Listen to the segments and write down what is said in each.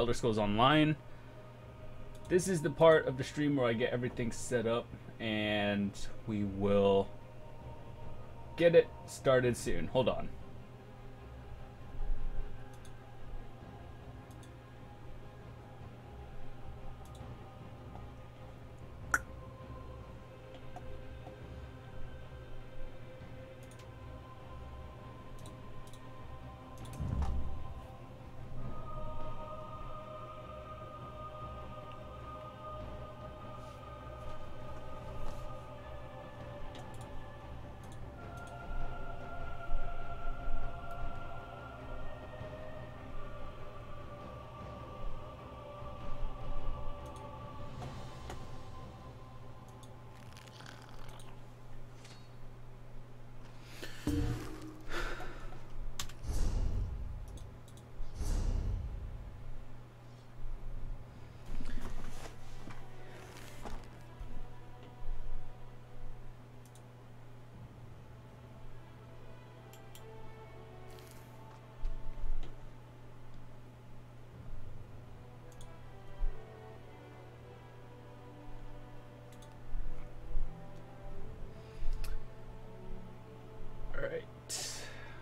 Elder Scrolls Online. This is the part of the stream where I get everything set up, and we will get it started soon. Hold on.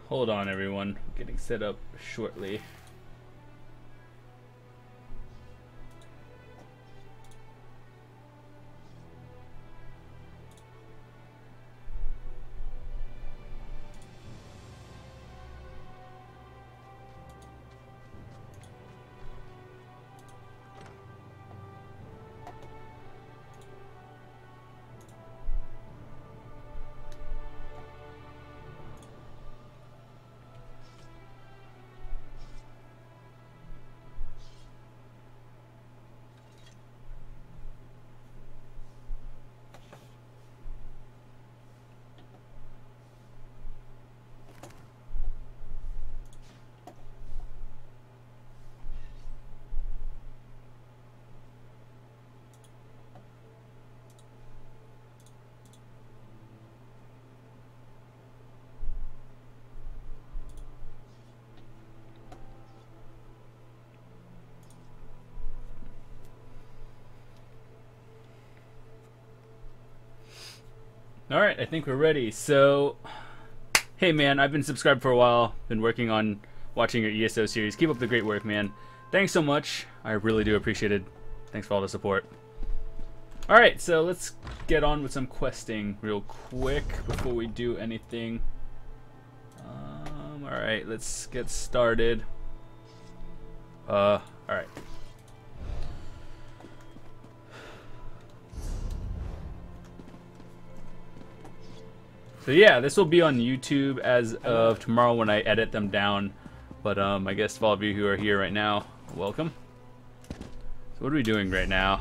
Hold on, everyone. Getting set up shortly. Alright, I think we're ready. So, hey man, I've been subscribed for a while, been working on watching your ESO series. Keep up the great work, man. Thanks so much. I really do appreciate it. Thanks for all the support. Alright, so let's get on with some questing real quick before we do anything. Alright, let's get started. Alright. So yeah, this will be on YouTube as of tomorrow when I edit them down. But I guess for all of you who are here right now, welcome. So what are we doing right now?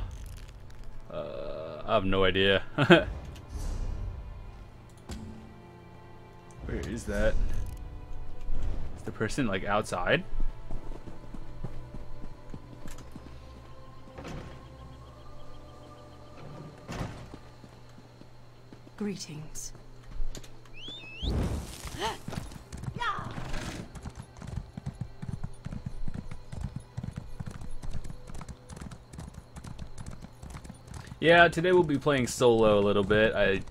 I have no idea. Where is that? Is the person like outside? Greetings. Yeah, today we'll be playing solo a little bit. I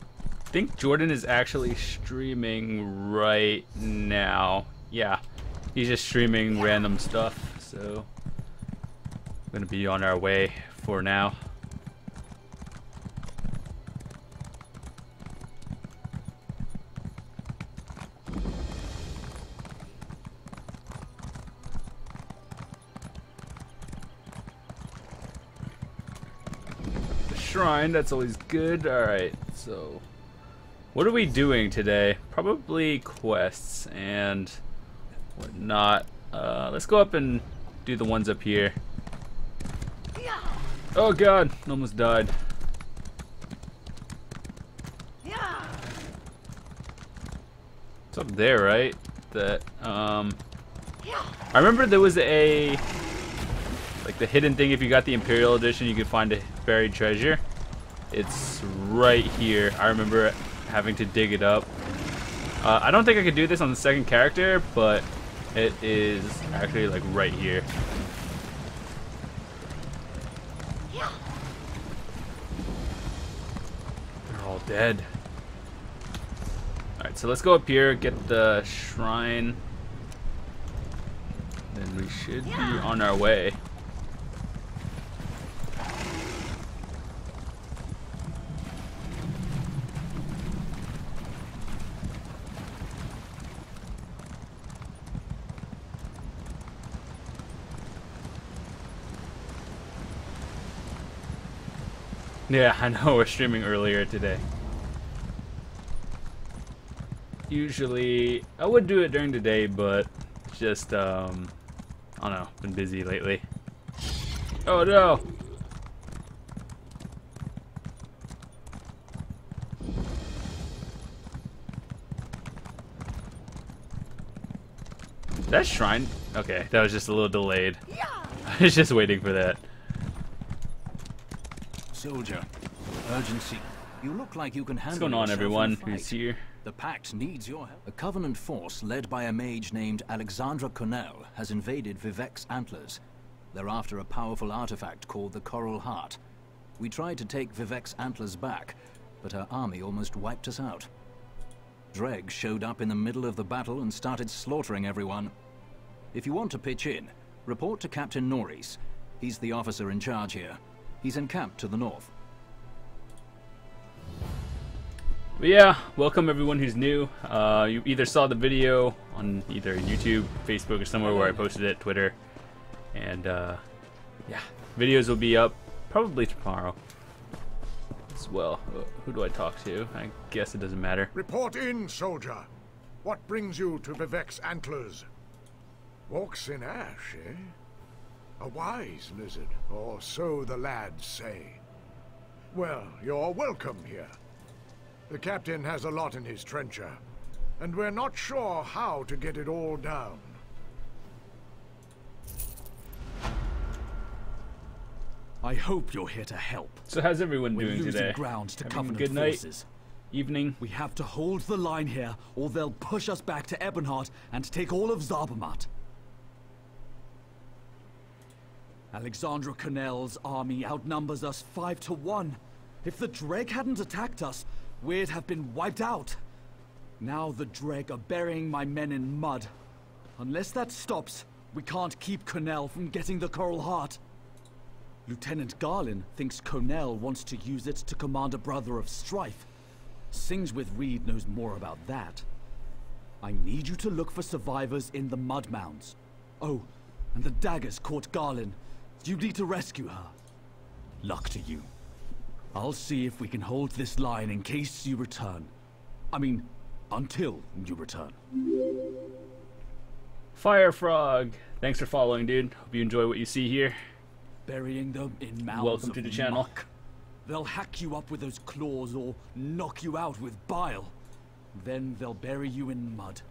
think Jordan is actually streaming right now. Yeah, he's just streaming random stuff, so we're gonna be on our way for now. Shrine, that's always good. Alright, so what are we doing today? Probably quests and whatnot. Let's go up and do the ones up here. Oh god, almost died. It's up there, right? That I remember there was a like the hidden thing. If you got the Imperial Edition, you could find a buried treasure. It's right here. I remember having to dig it up. I don't think I could do this on the second character, but it is actually like right here. They're all dead. Alright, so let's go up here, get the shrine. Then we should be on our way. Yeah, I know we're streaming earlier today. Usually, I would do it during the day, but just, I don't know, been busy lately. Oh no! That shrine? Okay, that was just a little delayed. I was just waiting for that. Soldier, urgency. You look like you can handle. What's going on, everyone yourself in a who's fight. here? The Pact needs your help. A Covenant force led by a mage named Alexandra Cornell has invaded Vivek's Antlers. They're after a powerful artifact called the Coral Heart. We tried to take Vivek's Antlers back, but her army almost wiped us out. Dreg showed up in the middle of the battle and started slaughtering everyone. If you want to pitch in, report to Captain Norris. He's the officer in charge here. He's encamped to the north. But yeah, welcome everyone who's new. You either saw the video on either YouTube, Facebook, or somewhere where I posted it, Twitter. And yeah, videos will be up probably tomorrow as well. Who do I talk to? I guess it doesn't matter. Report in, soldier. What brings you to Vivek's Antlers? Walks in ash, eh? A wise lizard, or so the lads say. Well, you're welcome here. The captain has a lot in his trencher, and we're not sure how to get it all down. I hope you're here to help. So how's everyone We're doing losing today? ground to Having a Covenant good night, forces. evening. We have to hold the line here, or they'll push us back to Ebonheart and take all of Zarbamat. Alexandra Cornell's army outnumbers us 5 to 1. If the Dreg hadn't attacked us, we'd have been wiped out. Now the Dreg are burying my men in mud. Unless that stops, we can't keep Cornell from getting the Coral Heart. Lieutenant Garlin thinks Cornell wants to use it to command a brother of strife. Sings with Reed knows more about that. I need you to look for survivors in the mud mounds. Oh, and the daggers caught Garlin. You need to rescue her. Luck to you. I'll see if we can hold this line in case you return. I mean, until you return. Fire Frog, thanks for following, dude. Hope you enjoy what you see here. Burying them in mounds Welcome of to the channel. muck. They'll hack you up with those claws or knock you out with bile. Then they'll bury you in mud.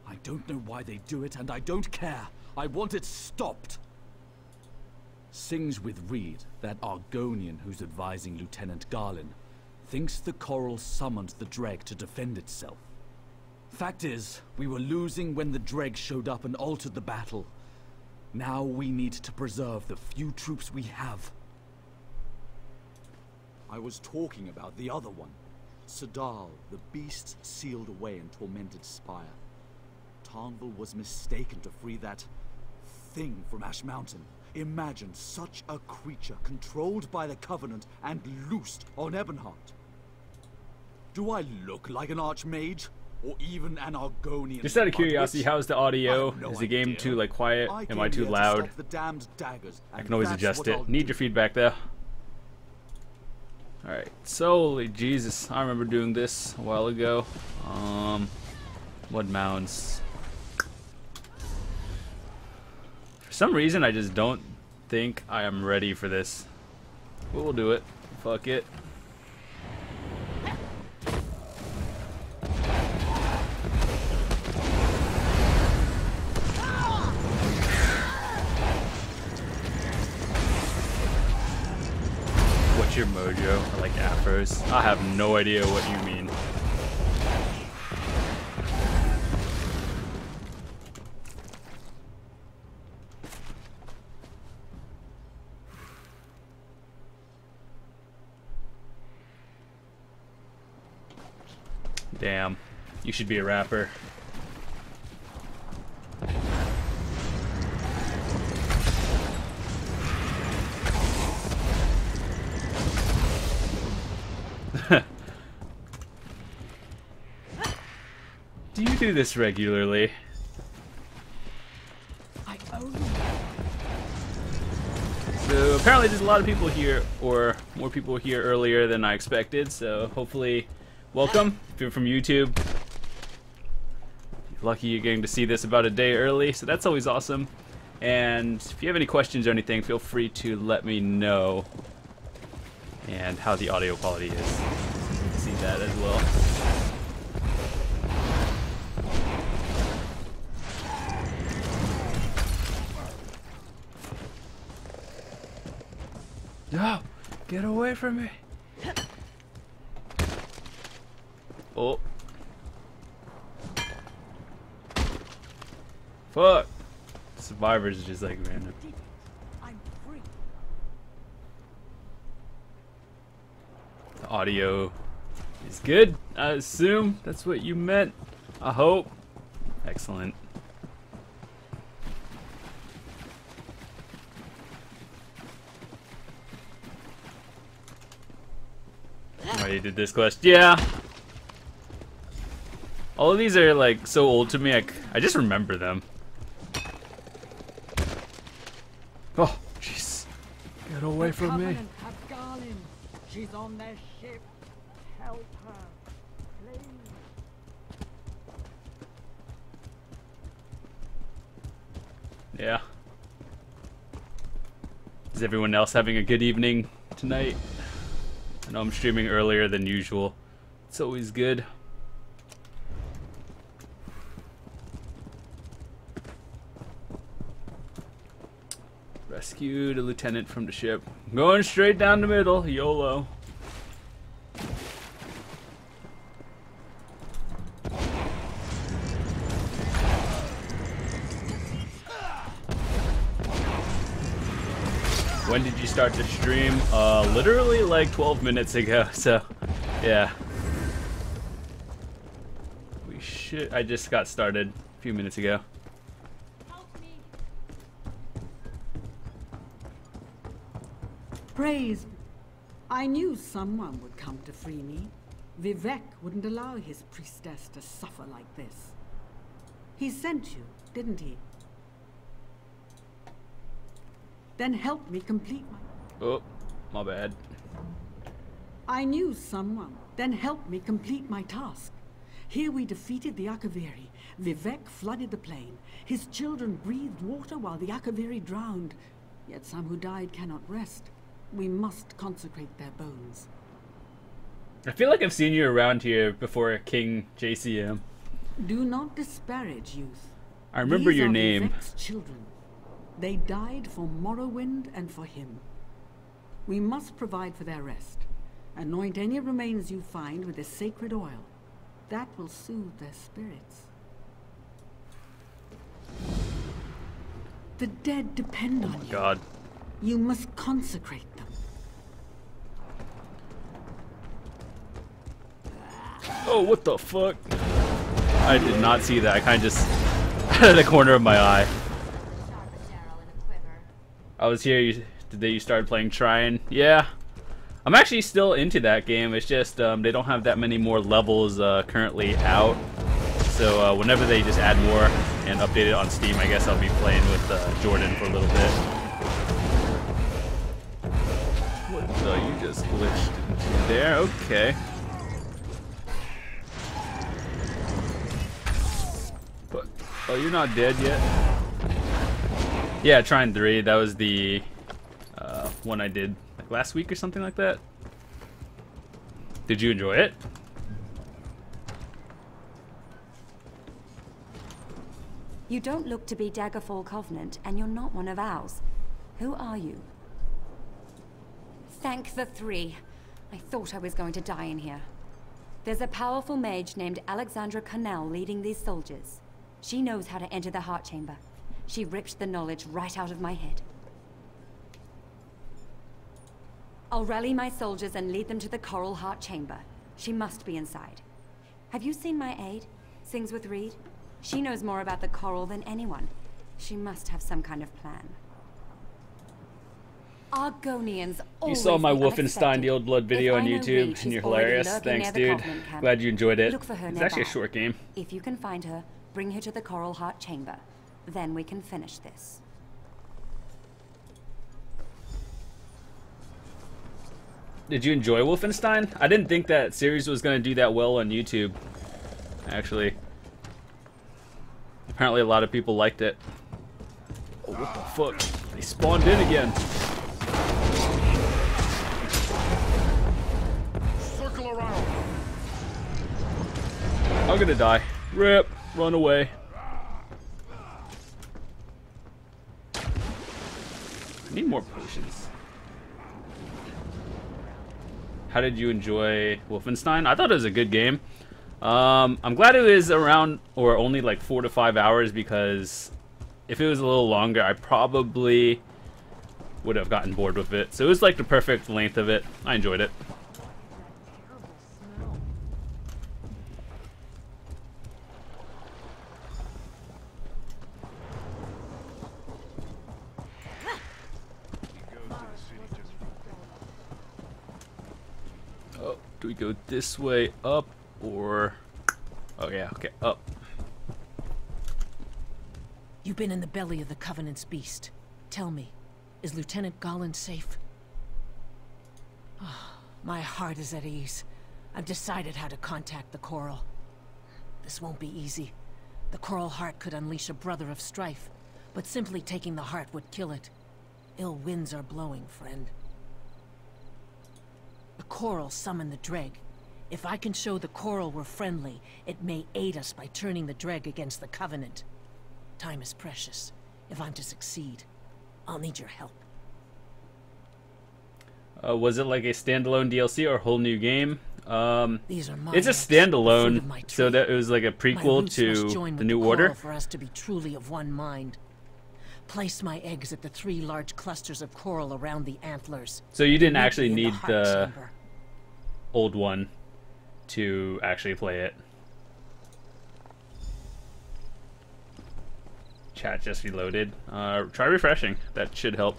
I don't know why they do it, and I don't care. I want it stopped. Sings with Reed, that Argonian who's advising Lieutenant Garlin, thinks the Coral summoned the Dreg to defend itself. Fact is, we were losing when the Dreg showed up and altered the battle. Now we need to preserve the few troops we have. I was talking about the other one. Sadal, the beast sealed away in Tormented Spire. Tarnval was mistaken to free that thing from Ash Mountain. Imagine such a creature controlled by the Covenant and loosed on Ebonheart. Do I look like an archmage? Or even an Argonian? Just out of curiosity, how's the audio? No Is the game idea. too like quiet? Am came I too here to loud? stop the damned daggers, I and can always that's adjust what it. I'll Need do. your feedback though. Alright, so holy Jesus, I remember doing this a while ago. What mounds? For some reason I just don't think I am ready for this. But we'll do it. Fuck it. What's your mojo? I like afros. I have no idea what you mean. Damn. You should be a rapper. Do you do this regularly? So apparently there's a lot of people here, or more people here earlier than I expected, so hopefully welcome if you're from YouTube. You're lucky you're getting to see this about a day early, so that's always awesome. And if you have any questions or anything, feel free to let me know, and how the audio quality is. You can see that as well. No! Get away from me! Oh. Fuck! Survivors is just like random. The audio is good, I assume. That's what you meant. I hope. Excellent. You did this quest. Yeah. All of these are like so old to me, I just remember them. Oh, jeez. Get away from me. She's on their ship. Help her, please. Yeah. Is everyone else having a good evening tonight? I know I'm streaming earlier than usual. It's always good. Rescued a lieutenant from the ship. Going straight down the middle. YOLO. When did you start to stream? Literally like 12 minutes ago, so yeah. I just got started a few minutes ago. Praise. I knew someone would come to free me. Vivek wouldn't allow his priestess to suffer like this. He sent you, didn't he? Then help me complete my... Oh, my bad. I knew someone. Then help me complete my task. Here we defeated the Akaviri. Vivek flooded the plain. His children breathed water while the Akaviri drowned. Yet some who died cannot rest. We must consecrate their bones. I feel like I've seen you around here before, King JCM. Do not disparage youth. I remember These your are name. Vivek's children. They died for Morrowind and for him. We must provide for their rest. Anoint any remains you find with this sacred oil. That will soothe their spirits. The dead depend on you. God. You must consecrate them. Oh, what the fuck? I did not see that. I kind of just out of the corner of my eye. I was here. Today you started playing Trine. Yeah. I'm actually still into that game. It's just they don't have that many more levels currently out. So whenever they just add more and update it on Steam, I guess I'll be playing with Jordan for a little bit. What the? You just glitched into there? Okay. But, oh, you're not dead yet? Yeah, Trine 3. That was the one I did like last week or something like that. Did you enjoy it? You don't look to be Daggerfall Covenant, and you're not one of ours. Who are you? Thank the three. I thought I was going to die in here. There's a powerful mage named Alexandra Connell leading these soldiers. She knows how to enter the heart chamber. She ripped the knowledge right out of my head. I'll rally my soldiers and lead them to the Coral Heart Chamber. She must be inside. Have you seen my aide? Sings with Reed? She knows more about the coral than anyone. She must have some kind of plan. Argonians always You saw my be Wolfenstein unexpected. The Old Blood video If on I know YouTube, Reed, she's and you're already hilarious. lurking Thanks, near the dude. Covenant camp. Glad you enjoyed it. Look for her It's actually a nearby. short game. If you can find her, bring her to the Coral Heart Chamber. Then we can finish this. Did you enjoy Wolfenstein? I didn't think that series was going to do that well on YouTube, actually. Apparently a lot of people liked it. Oh, what the fuck? They spawned in again. Circle around. I'm gonna die. Rip. Run away. I need more potions. How did you enjoy Wolfenstein? I thought it was a good game. I'm glad it was around or only like 4 to 5 hours, because if it was a little longer, I probably would have gotten bored with it. So it was like the perfect length of it. I enjoyed it. Oh, do we go this way up or... Oh yeah, okay, up. You've been in the belly of the Covenant's beast. Tell me, is Lieutenant Gollin safe? Oh, my heart is at ease. I've decided how to contact the Coral. This won't be easy. The Coral Heart could unleash a brother of strife, but simply taking the heart would kill it. Ill winds are blowing, friend. The Coral summoned the Dreg. If I can show the Coral we're friendly, it may aid us by turning the Dreg against the Covenant. Time is precious. If I'm to succeed, I'll need your help. Was it like a standalone DLC or a whole new game? These are my It's a eggs, the fruit of standalone, my so tree. that it was like a My prequel roots must to join the with New Coral Order. for us to be truly of one mind. Place my eggs at the 3 large clusters of coral around the antlers. So you didn't Meet actually me in need heart the chamber. old one to actually play it. Chat just reloaded. Try refreshing. That should help.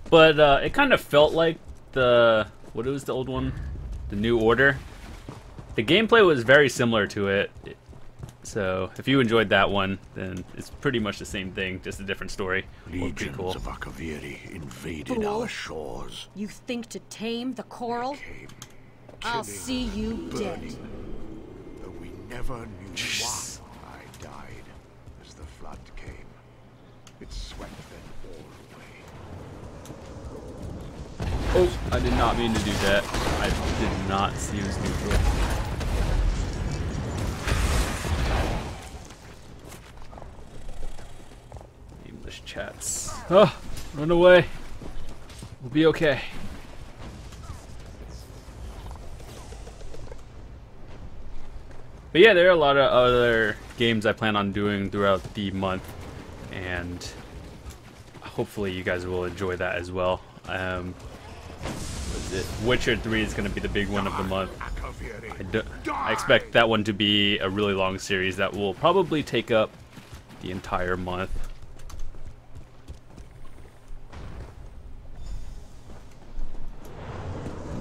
But it kind of felt like what was the old one? The New Order. The gameplay was very similar to it. So if you enjoyed that one, then it's pretty much the same thing, just a different story. Legions Cool. of Akaviri invaded Fool. our shores. You think to tame the coral? Came, I'll killing, see you dead. burning. Though we never knew why I died as the flood came. It swept them all away. Oh, I did not mean to do that. I did not see it was neutral. English chats. Oh, run away. We'll be okay. But yeah, there are a lot of other games I plan on doing throughout the month, and hopefully you guys will enjoy that as well. Witcher 3 is going to be the big one of the month. I expect that one to be a really long series that will probably take up the entire month.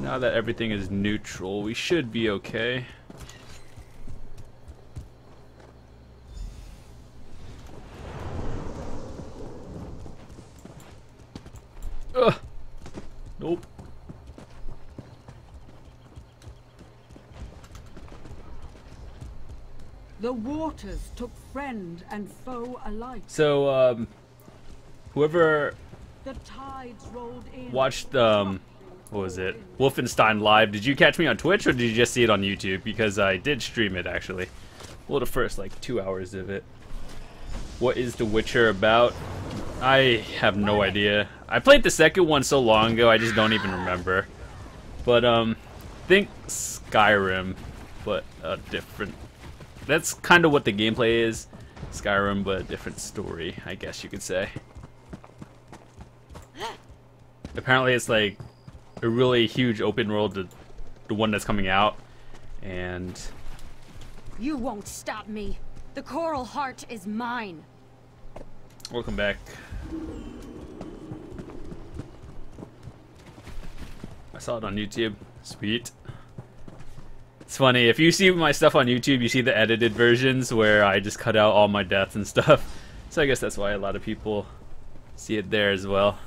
Now that everything is neutral, we should be okay. Ugh. Nope. The waters took friend and foe alike. So, whoever The tides rolled in. watched, what was it? Wolfenstein Live, did you catch me on Twitch or did you just see it on YouTube? Because I did stream it, actually. Well, the first, like, 2 hours of it. What is The Witcher about? I have no idea. I played the second one so long ago, I just don't even remember. But, think Skyrim, but different. That's kind of what the gameplay is. Skyrim, but a different story, I guess you could say. Apparently it's like a really huge open world, the one that's coming out, and... You won't stop me. The Coral Heart is mine. Welcome back. I saw it on YouTube. Sweet. It's funny, if you see my stuff on YouTube, you see the edited versions where I just cut out all my deaths and stuff. So I guess that's why a lot of people see it there as well.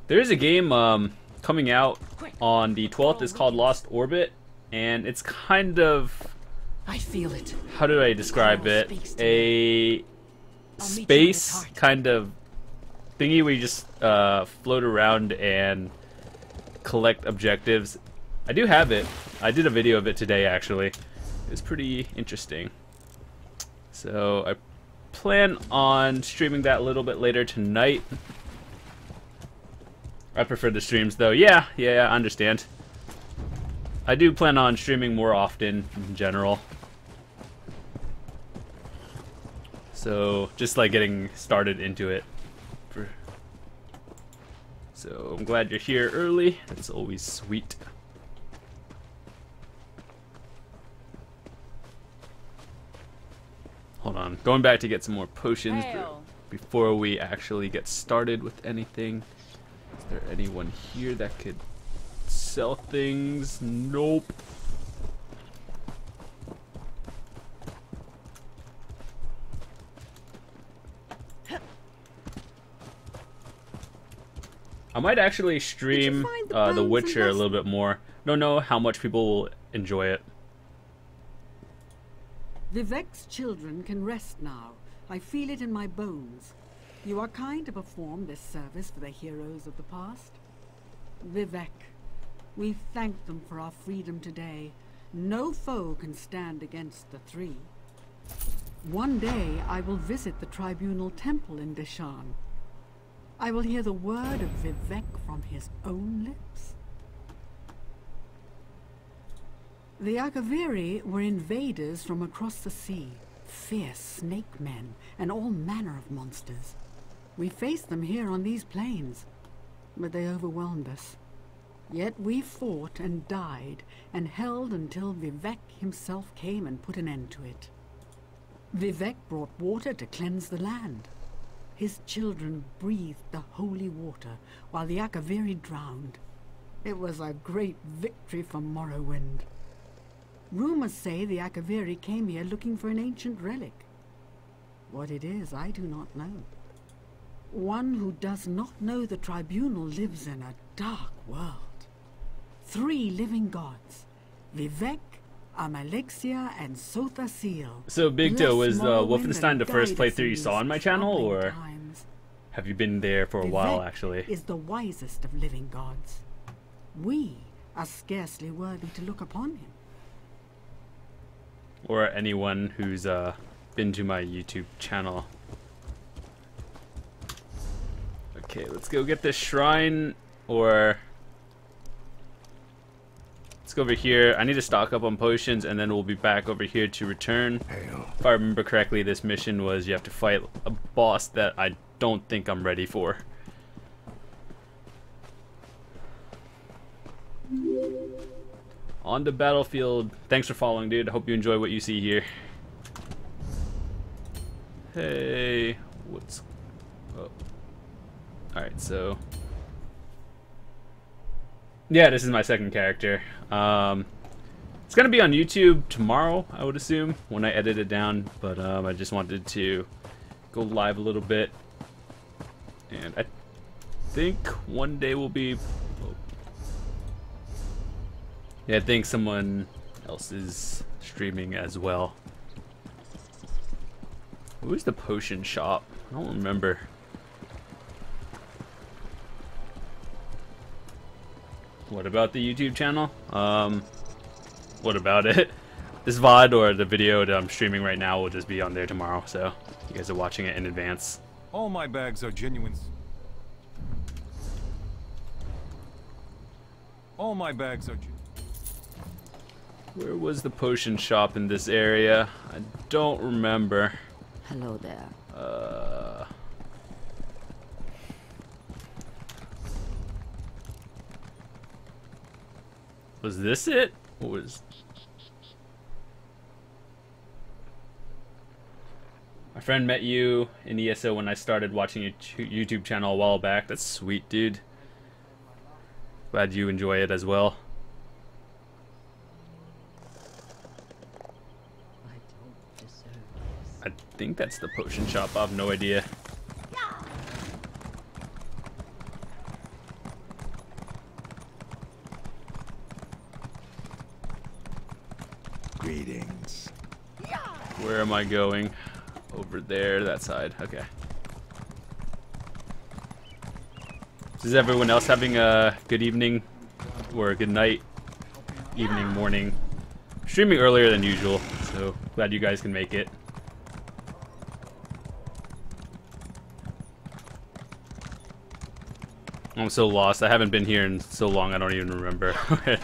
There is a game coming out on the 12th. It's called Lost Orbit, and it's kind of... I feel it. How do I describe it? A space kind of thingy where you just float around and collect objectives. I do have it. I did a video of it today, actually. It's pretty interesting. So I plan on streaming that a little bit later tonight. I prefer the streams though. Yeah, I understand. I do plan on streaming more often in general. So just like getting started into it. So I'm glad you're here early. That's always sweet. Hold on, going back to get some more potions before we actually get started with anything. Is there anyone here that could sell things? Nope. I might actually stream The Witcher a little bit more. Don't know how much people will enjoy it. Vivek's children can rest now. I feel it in my bones. You are kind to perform this service for the heroes of the past. Vivek, we thank them for our freedom today. No foe can stand against the three. One day I will visit the Tribunal Temple in Deshan. I will hear the word of Vivek from his own lips. The Akaviri were invaders from across the sea, fierce snake men and all manner of monsters. We faced them here on these plains, but they overwhelmed us. Yet we fought and died and held until Vivek himself came and put an end to it. Vivek brought water to cleanse the land. His children breathed the holy water while the Akaviri drowned. It was a great victory for Morrowind. Rumors say the Akaviri came here looking for an ancient relic. What it is, I do not know. One who does not know the Tribunal lives in a dark world. 3 living gods, Vivek, Amalexia, and Sothasil. So Big Toe, was Wolfenstein the first playthrough you saw on my channel, or have you been there for a while actually? Vivek is the wisest of living gods. We are scarcely worthy to look upon him. Or anyone who's been to my YouTube channel. Okay, let's go get this shrine, or let's go over here. I need to stock up on potions, and then we'll be back over here to return. If I remember correctly, this mission was you have to fight a boss that I don't think I'm ready for. On the battlefield. Thanks for following, dude. I hope you enjoy what you see here. Hey, what's... Oh. Alright, so... yeah, this is my second character. It's gonna be on YouTube tomorrow, I would assume, when I edit it down, but I just wanted to go live a little bit. And I think one day will be... yeah, I think someone else is streaming as well. Where's the potion shop? I don't remember. What about the YouTube channel? What about it? This VOD or the video that I'm streaming right now will just be on there tomorrow, so you guys are watching it in advance. All my bags are genuine. All my bags are genuine. Where was the potion shop in this area? I don't remember. Hello there. Was this it? What was... My friend met you in ESO when I started watching your YouTube channel a while back. That's sweet, dude. Glad you enjoy it as well. I think that's the potion shop. I have no idea. Greetings. Where am I going? Over there, that side. Okay. Is everyone else having a good evening or a good night, evening, morning? Streaming earlier than usual, so glad you guys can make it. I'm so lost. I haven't been here in so long I don't even remember where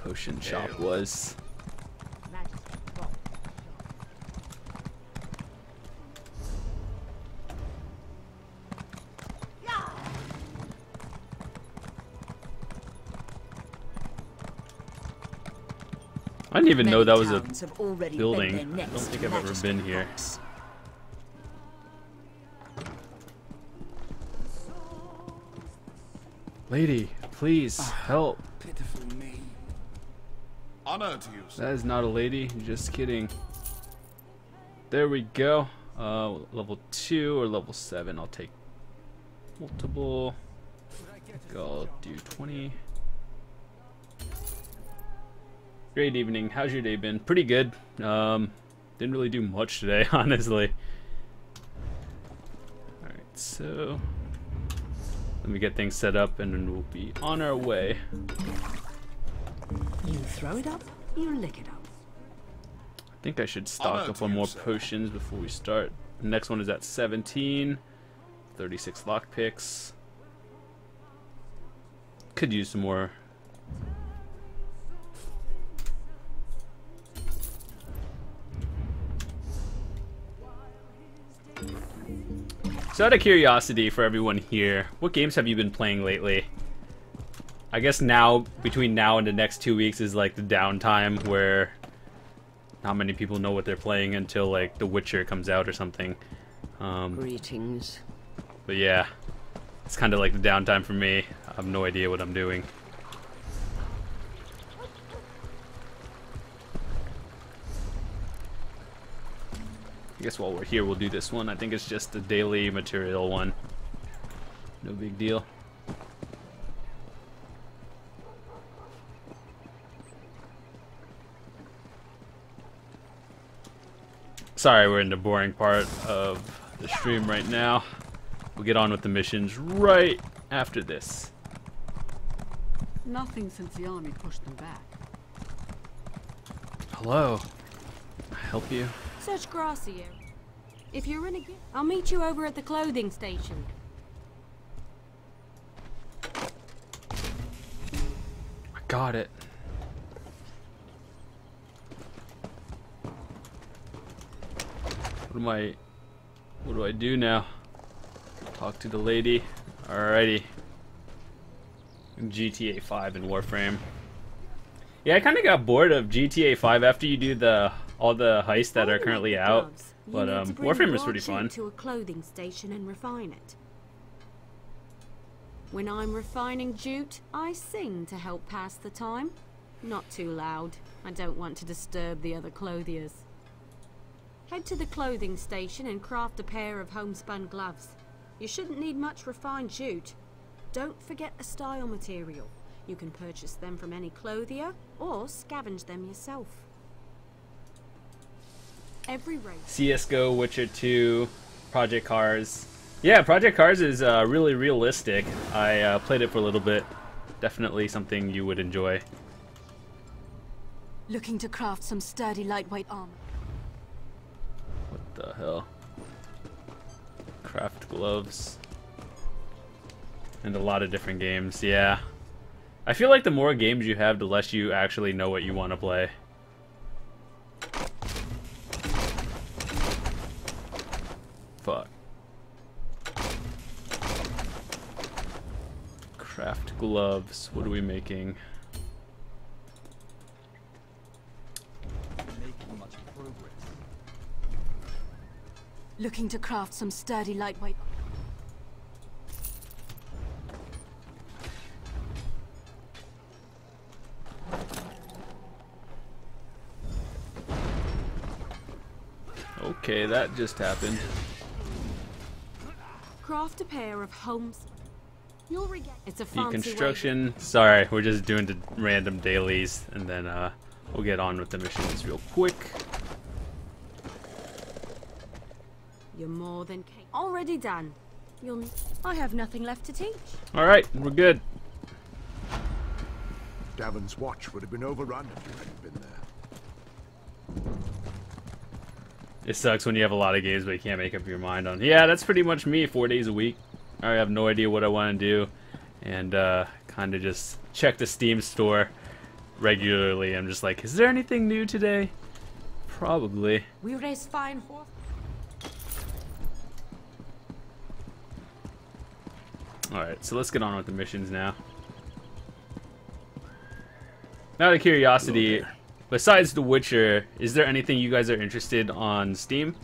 potion shop was. I didn't even know that was a building. I don't think I've ever been here. Lady, please help. Pitiful me. Honor to you, sir. That is not a lady. Just kidding. There we go. Level 2 or level 7. I'll take multiple. I'll do 20. Great evening. How's your day been? Pretty good. Didn't really do much today, honestly. Alright, so let me get things set up and then we'll be on our way. You throw it up, you lick it up. I think I should stock up on more potions before we start. The next one is at 17. 36 lockpicks. Could use some more. So out of curiosity for everyone here, what games have you been playing lately? I guess now, between now and the next 2 weeks is like the downtime where not many people know what they're playing until like The Witcher comes out or something. Greetings. But yeah, it's kind of like the downtime for me. I have no idea what I'm doing. I guess while we're here, we'll do this one. I think it's just the daily material one. No big deal. Sorry, we're in the boring part of the stream right now. We'll get on with the missions right after this. Nothing since the army pushed them back. Hello. Can I help you? Such grassy area. If you're in a gig, I'll meet you over at the clothing station. I got it. What do I do now? Talk to the lady. Alrighty. GTA 5 and Warframe. Yeah, I kind of got bored of GTA 5 after you do all the heists that are currently out. But Warframe was pretty fun. To a clothing station and refine it. When I'm refining jute, I sing to help pass the time. Not too loud. I don't want to disturb the other clothiers. Head to the clothing station and craft a pair of homespun gloves. You shouldn't need much refined jute. Don't forget the style material. You can purchase them from any clothier or scavenge them yourself. Every race. CSGO, Witcher 2, Project Cars. Yeah, Project Cars is really realistic. I played it for a little bit. Definitely something you would enjoy. Looking to craft some sturdy lightweight armor. What the hell? Craft gloves. And a lot of different games, yeah. I feel like the more games you have, the less you actually know what you want to play. Fuck. Craft gloves. What are we making? Making much progress. Looking to craft some sturdy lightweight. Okay, that just happened. Craft a pair of homes. You'll regain. It's a fancy way. Deconstruction. Sorry, we're just doing the random dailies, and then we'll get on with the missions real quick. You're more than capable. Already done. I have nothing left to teach. All right, we're good. Davon's watch would have been overrun if you hadn't been there. It sucks when you have a lot of games but you can't make up your mind on. Yeah, that's pretty much me, 4 days a week. I have no idea what I want to do, and kind of just check the Steam store regularly. I'm just like, is there anything new today? Probably. We raise fine horse. Alright, so let's get on with the missions now. Out of curiosity, besides The Witcher, is there anything you guys are interested on Steam?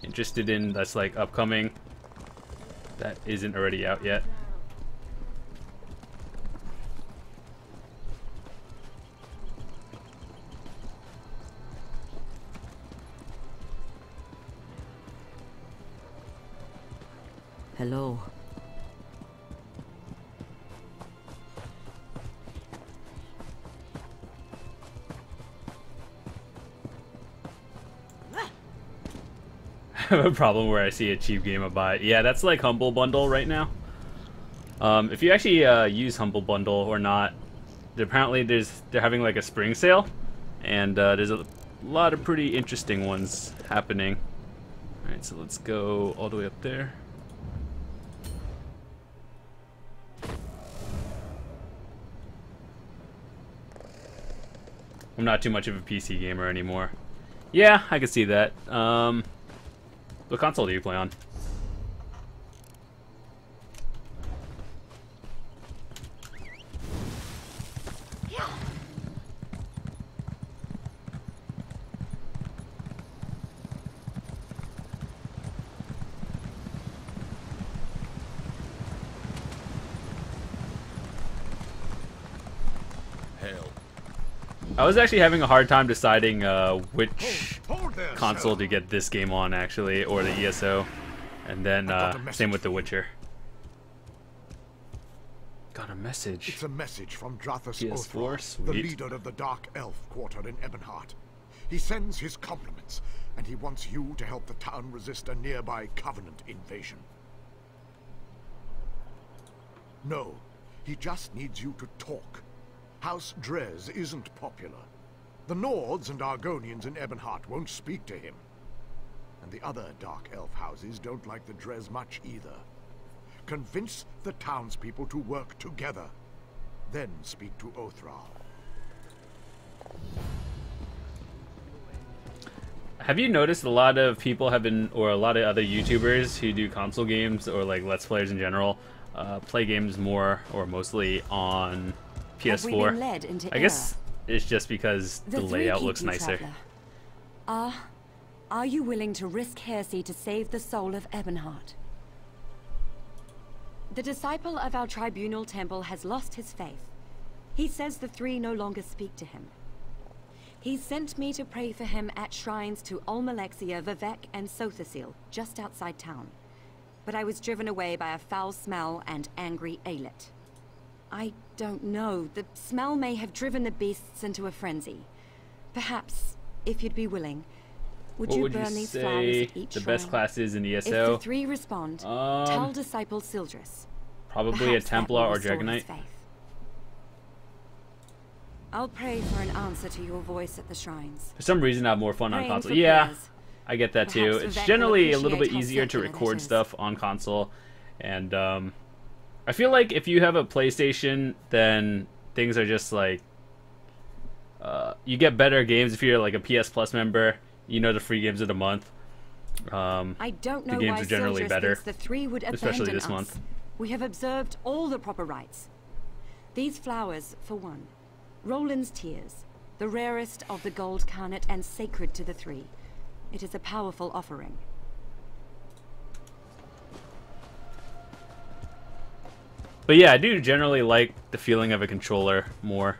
Interested in that's like upcoming? That isn't already out yet? Hello. I have a problem where I see a cheap game I buy it. Yeah, that's like Humble Bundle right now. If you actually use Humble Bundle or not, apparently they're having like a spring sale, and there's a lot of pretty interesting ones happening. All right, so let's go all the way up there. I'm not too much of a PC gamer anymore. Yeah, I can see that. What console do you play on? I was actually having a hard time deciding which console to get this game on, actually, or the ESO, and then same with The Witcher. Got a message. It's a message from Drathus PS4, Othra, the leader of the Dark Elf quarter in Ebonheart. He sends his compliments, and he wants you to help the town resist a nearby Covenant invasion. No, he just needs you to talk. House Drez isn't popular. The Nords and Argonians in Ebonheart won't speak to him. And the other Dark Elf houses don't like the Drez much either. Convince the townspeople to work together. Then speak to Othral. Have you noticed a lot of people have been, or a lot of other YouTubers who do console games, or like Let's Players in general, play games more or mostly on PS4. I guess it's just because the layout looks nicer. Are you willing to risk heresy to save the soul of Ebonheart? The disciple of our tribunal temple has lost his faith. He says the three no longer speak to him. He sent me to pray for him at shrines to Olmalexia, Vivec, and Sothasil, just outside town. But I was driven away by a foul smell and angry Aelit. I don't know. The smell may have driven the beasts into a frenzy. Perhaps, if you'd be willing, would you burn these flowers at each the shrine? best classes in ESO? If the three respond, tell Disciple Sildris. Probably Perhaps a Templar that will or restore his Dragonite. faith. I'll pray for an answer to your voice at the shrines. For some reason, I have more fun on Praying console. for Yeah, prayers. I get that too. Perhaps It's Vivec will generally a little bit appreciate how easier to secular that record is. stuff on console, and I feel like if you have a PlayStation, then things are just like you get better games if you're like a PS Plus member. You know the free games of the month. I don't know the games why are generally Sildress better, thinks the three would especially abandon this us. month. We have observed all the proper rites. These flowers, for one. Roland's tears, the rarest of the gold carnet and sacred to the three. It is a powerful offering. But yeah, I do generally like the feeling of a controller more.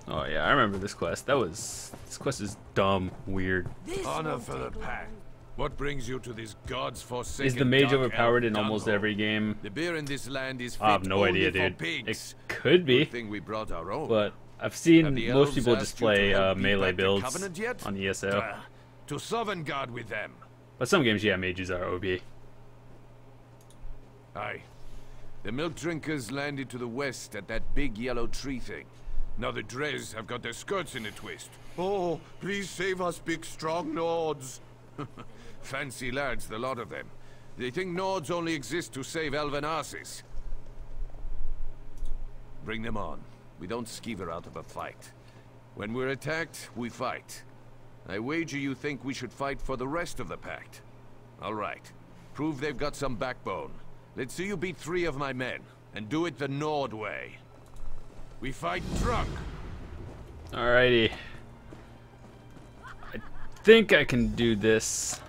Oh yeah, I remember this quest. This quest is dumb, weird. Honor for the pact. What brings you to this god's forsaken? Is the mage dark overpowered in elf almost dungeon? every game? The beer in this land is fit I have no only idea, for dude. pigs. It could be, Good thing we brought our own. but I've Have seen the most elves people asked just you to play help beat melee back the builds Covenant yet? on ESO. To Sovngarde with them. But some games, yeah, mages are OB. Aye. The milk drinkers landed to the west at that big yellow tree thing. Now the Dres have got their skirts in a twist. Oh, please save us, big strong Nords. Fancy lads, the lot of them. They think Nords only exist to save elven asses. Bring them on. We don't skeever out of a fight. When we're attacked, we fight. I wager you think we should fight for the rest of the pact. All right. Prove they've got some backbone. Let's see you beat 3 of my men, and do it the Nord way. We fight drunk. Alrighty. I think I can do this.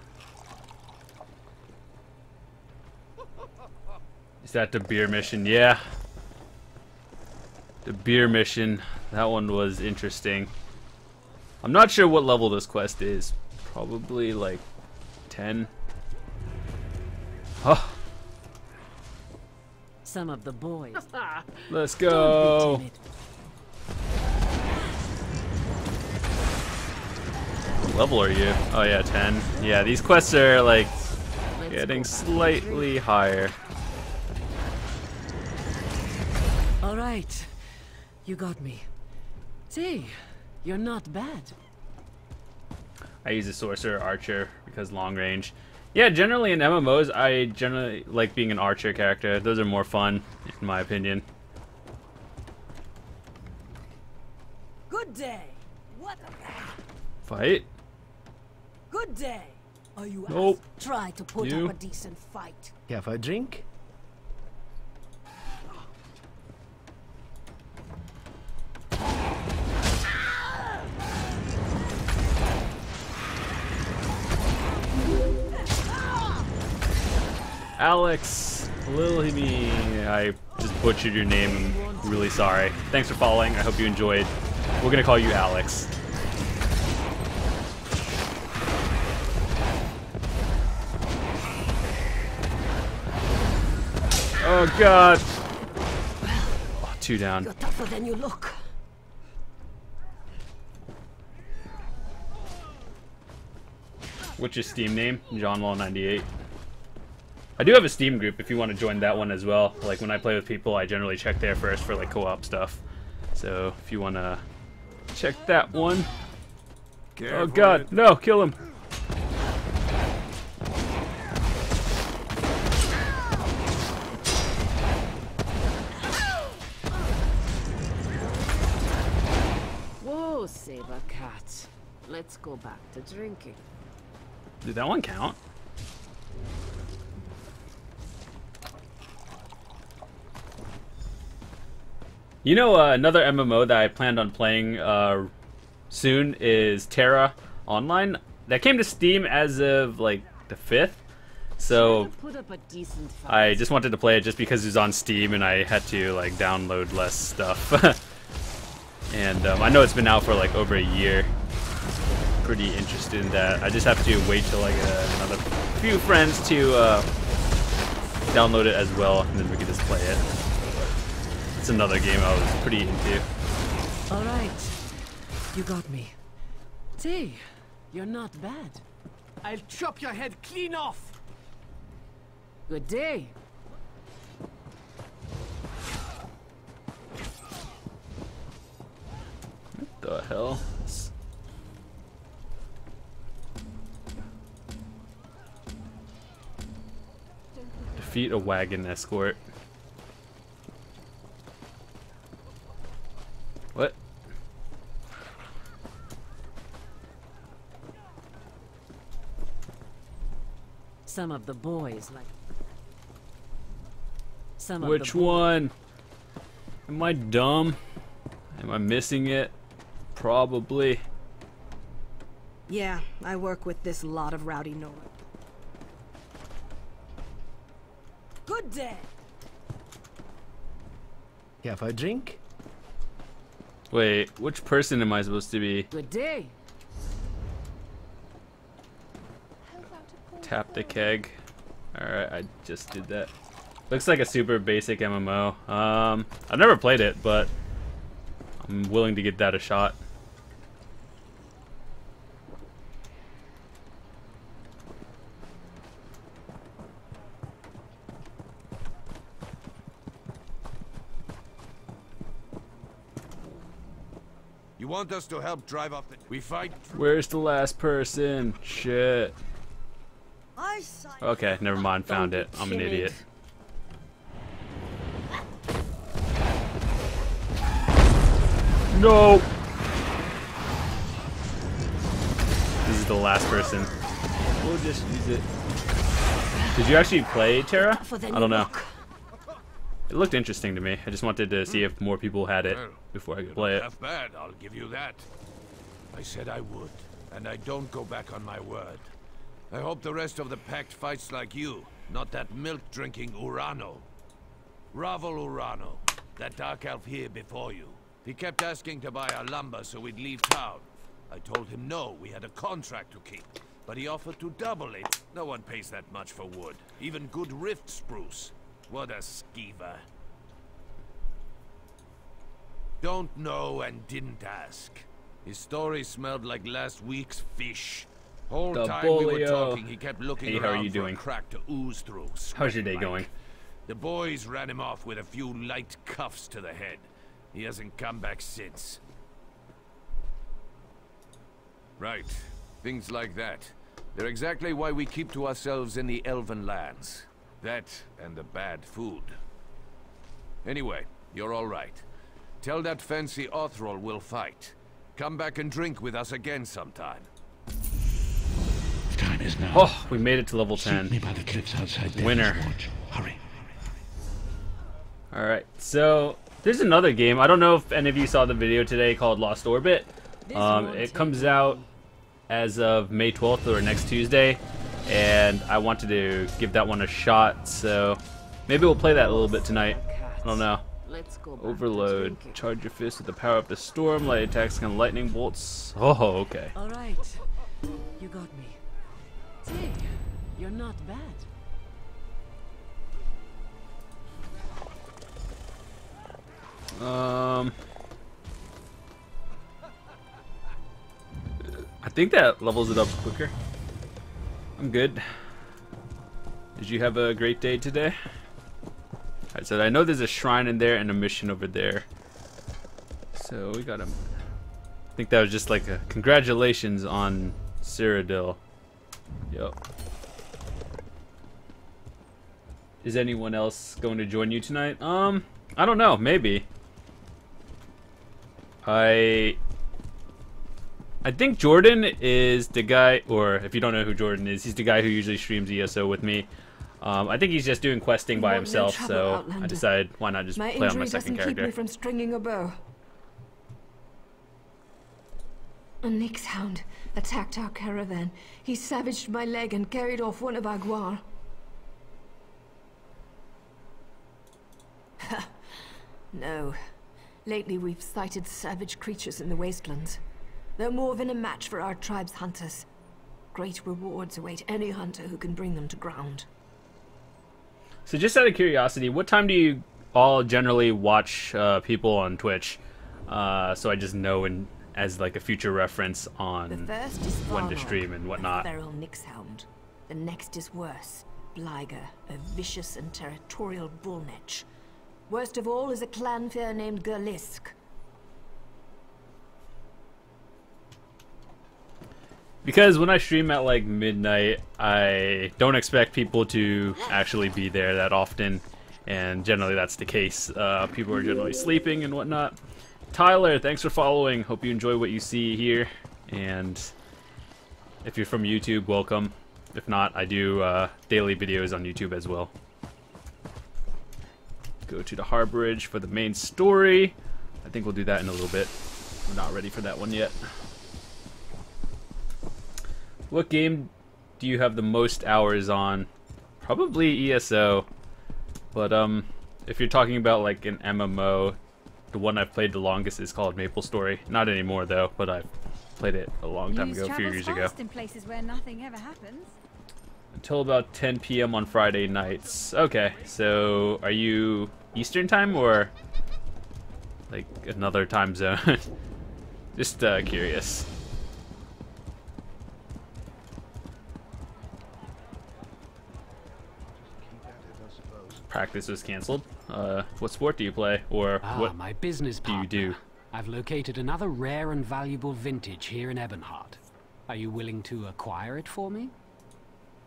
Is that the beer mission? Yeah. The beer mission. That one was interesting. I'm not sure what level this quest is. Probably like 10. Oh. Some of the boys. Let's go. What level are you? Oh yeah, 10. Yeah, these quests are like getting slightly higher. All right, you got me. Say, you're not bad. I use a sorcerer archer because long range. Yeah, generally in MMOs, I generally like being an archer character. Those are more fun, in my opinion. Good day. What? Fight? Good day. Are you Nope. Try to put You? up a decent fight. Have a drink? Alex Lilmy. I just butchered your name. I'm really sorry. Thanks for following. I hope you enjoyed. We're gonna call you Alex. Oh god. Oh, 2 down. You're tougher than you look. What's your Steam name? JohnLaw98. I do have a Steam group if you want to join that one as well. Like when I play with people, I generally check there first for like co-op stuff. So if you want to check that one. Oh god, no, kill him. Whoa, Saber Cat. Let's go back to drinking. Did that one count? You know, another MMO that I planned on playing soon is Terra Online. That came to Steam as of like the 5th. So Put up a decent fight. I just wanted to play it just because it was on Steam and I had to like download less stuff. And I know it's been out for like over a year. Pretty interested in that. I just have to wait till I get another few friends to download it as well, and then we can just play it. It's another game I was pretty into. All right, you got me. Say, you're not bad. I'll chop your head clean off. Good day. What the hell? Defeat a wagon escort. What? Some of the boys like. Some of Which the boys. one? Am I dumb? Am I missing it? Probably. Yeah, I work with this lot of rowdy Nora. Good day. Care for a drink? Wait, which person am I supposed to be? Good day. Tap the keg. Alright, I just did that. Looks like a super basic MMO. I've never played it, but I'm willing to give that a shot. You want us to help drive off the... We fight... Where's the last person? Shit. Okay, never mind. Found it. I'm an idiot. No! This is the last person. We'll just use it. Did you actually play Terra? I don't know. It looked interesting to me. I just wanted to see if more people had it before I could play it. Half bad, I'll give you that. I said I would, and I don't go back on my word. I hope the rest of the Pact fights like you, not that milk-drinking Urano. Ravel Urano, that dark elf here before you. He kept asking to buy our lumber so we'd leave town. I told him no, we had a contract to keep. But he offered to double it. No one pays that much for wood. Even good rift spruce. What a skeever. Don't know and didn't ask. His story smelled like last week's fish. Whole time we were talking, he kept looking around for a crack to ooze through. How's your day going? The boys ran him off with a few light cuffs to the head. He hasn't come back since. Right. Things like that. They're exactly why we keep to ourselves in the Elven lands. That and the bad food. Anyway, you're all right. Tell that fancy Othrol we'll fight. Come back and drink with us again sometime. Time is now. Oh, we made it to level 10. Me by the cliffs outside Winner. Hurry. Alright, so there's another game. I don't know if any of you saw the video today called Lost Orbit. It comes out as of May 12th or next Tuesday, and I wanted to give that one a shot, so maybe we'll play that a little bit tonight. I don't know. Overload. Charge your fist with the power of the storm. Light attacks and lightning bolts. Oh, okay. Alright. You got me. Dig, you're not bad. I think that levels it up quicker. I'm good. Did you have a great day today? Alright, so I know there's a shrine in there and a mission over there. So we got him. I think that was just like a congratulations on Cyrodiil. Yep. Is anyone else going to join you tonight? I don't know, maybe. I think Jordan is the guy, or if you don't know who Jordan is, he's the guy who usually streams ESO with me. I think he's just doing questing by himself, so I decided why not just play on my second character. Keep me from stringing a bow. A Nyx hound attacked our caravan. He savaged my leg and carried off one of our guar. No. Lately we've sighted savage creatures in the wastelands. They're more than a match for our tribe's hunters. Great rewards await any hunter who can bring them to ground. So just out of curiosity, what time do you all generally watch people on Twitch? So I just know as like a future reference on when to stream and whatnot. Feral Nyx hound. The next is worse. Bliger, a vicious and territorial bullnetch. Worst of all is a clanfare named Gerlisk. Because when I stream at like midnight, I don't expect people to actually be there that often, and generally that's the case. People are generally sleeping and whatnot. Tyler, thanks for following. Hope you enjoy what you see here. And if you're from YouTube, welcome. If not, I do daily videos on YouTube as well. Go to the Harborage for the main story. I think we'll do that in a little bit. We're not ready for that one yet. What game do you have the most hours on? Probably ESO. But if you're talking about like an MMO, the one I've played the longest is called MapleStory. Not anymore though, but I've played it a long time ago, a few years ago. In places where nothing ever happens. Until about 10 p.m. on Friday nights. Okay, so are you Eastern time or like another time zone? Just curious. Practice was canceled. What sport do you play, or what my business partner. do you do? I've located another rare and valuable vintage here in Ebonheart. Are you willing to acquire it for me?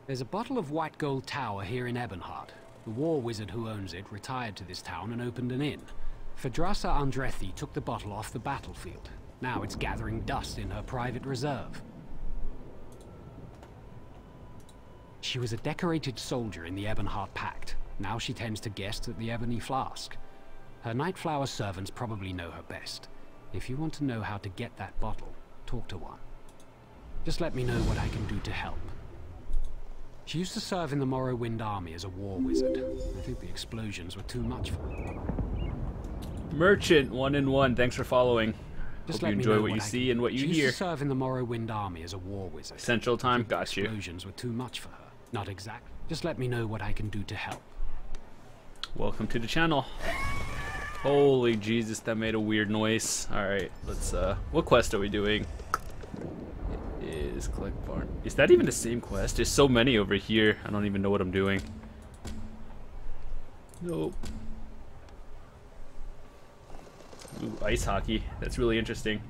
There's a bottle of white gold tower here in Ebonheart. The war wizard who owns it retired to this town and opened an inn. Phadrasa Andrethi took the bottle off the battlefield. Now it's gathering dust in her private reserve. She was a decorated soldier in the Ebonheart Pact. Now she tends to guests at the Ebony Flask. Her Nightflower servants probably know her best. If you want to know how to get that bottle, talk to one. Just let me know what I can do to help. She used to serve in the Morrowind army as a war wizard. I think the explosions were too much for her. Merchant 1-in-1, thanks for following. Just Hope you enjoy what you see and what you hear. She used to serve in the Morrowind army as a war wizard. Central time, got you. Explosions were too much for her. Not exactly. Just let me know what I can do to help. Welcome to the channel. Holy Jesus, that made a weird noise. Alright, let's what quest are we doing? It is collect barn. Is that even the same quest? There's so many over here. I don't even know what I'm doing. Nope. Ooh, ice hockey. That's really interesting.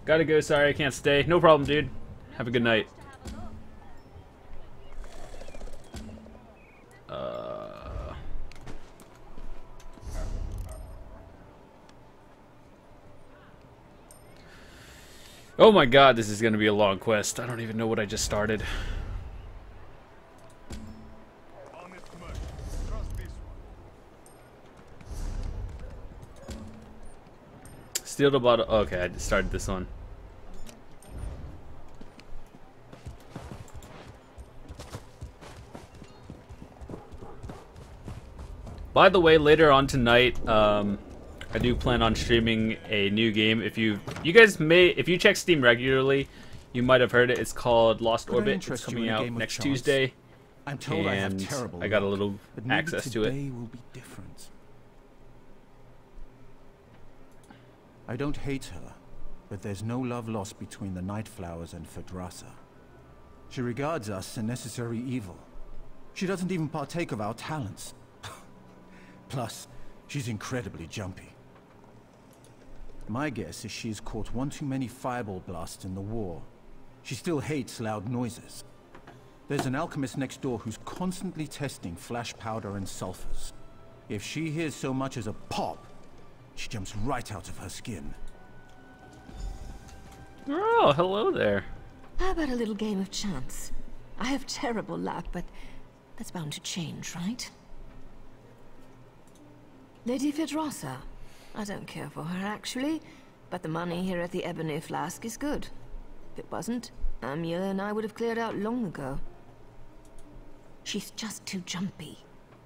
Gotta go, sorry I can't stay. No problem, dude. Have a good night. Oh my god, this is gonna be a long quest. I don't even know what I just started. Steal the bottle. Okay, I just started this one. By the way, later on tonight, I do plan on streaming a new game. If you check Steam regularly, you might have heard it. It's called Lost Orbit. It's coming out next Tuesday. I'm told I have terrible I got a little but access to it. Today will be different. I don't hate her, but there's no love lost between the Nightflowers and Phadrasa. She regards us a necessary evil. She doesn't even partake of our talents. Plus, she's incredibly jumpy. My guess is she's caught one too many fireball blasts in the war. She still hates loud noises. There's an alchemist next door who's constantly testing flash powder and sulfurs. If she hears so much as a pop, she jumps right out of her skin. Oh, hello there. How about a little game of chance? I have terrible luck, but that's bound to change, right? Lady Phadrasa. I don't care for her, actually, but the money here at the Ebony Flask is good. If it wasn't, Amula and I would have cleared out long ago. She's just too jumpy.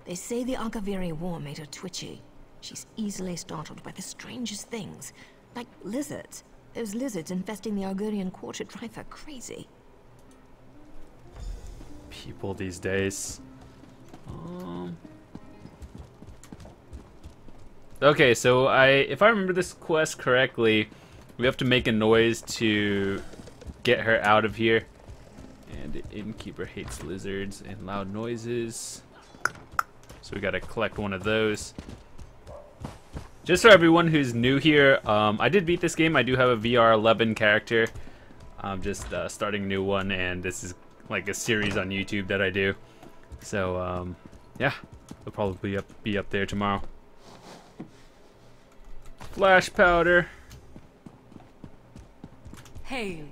They say the Akaviri war made her twitchy. She's easily startled by the strangest things, like lizards. Those lizards infesting the Argonian quarter drive her crazy. People these days. Okay, so if I remember this quest correctly, we have to make a noise to get her out of here. And the innkeeper hates lizards and loud noises. So we gotta collect one of those. Just for everyone who's new here, I did beat this game. I do have a VR 11 character. I'm just starting a new one, and this is like a series on YouTube that I do. So yeah, it'll probably be up there tomorrow. Flash powder. Hail.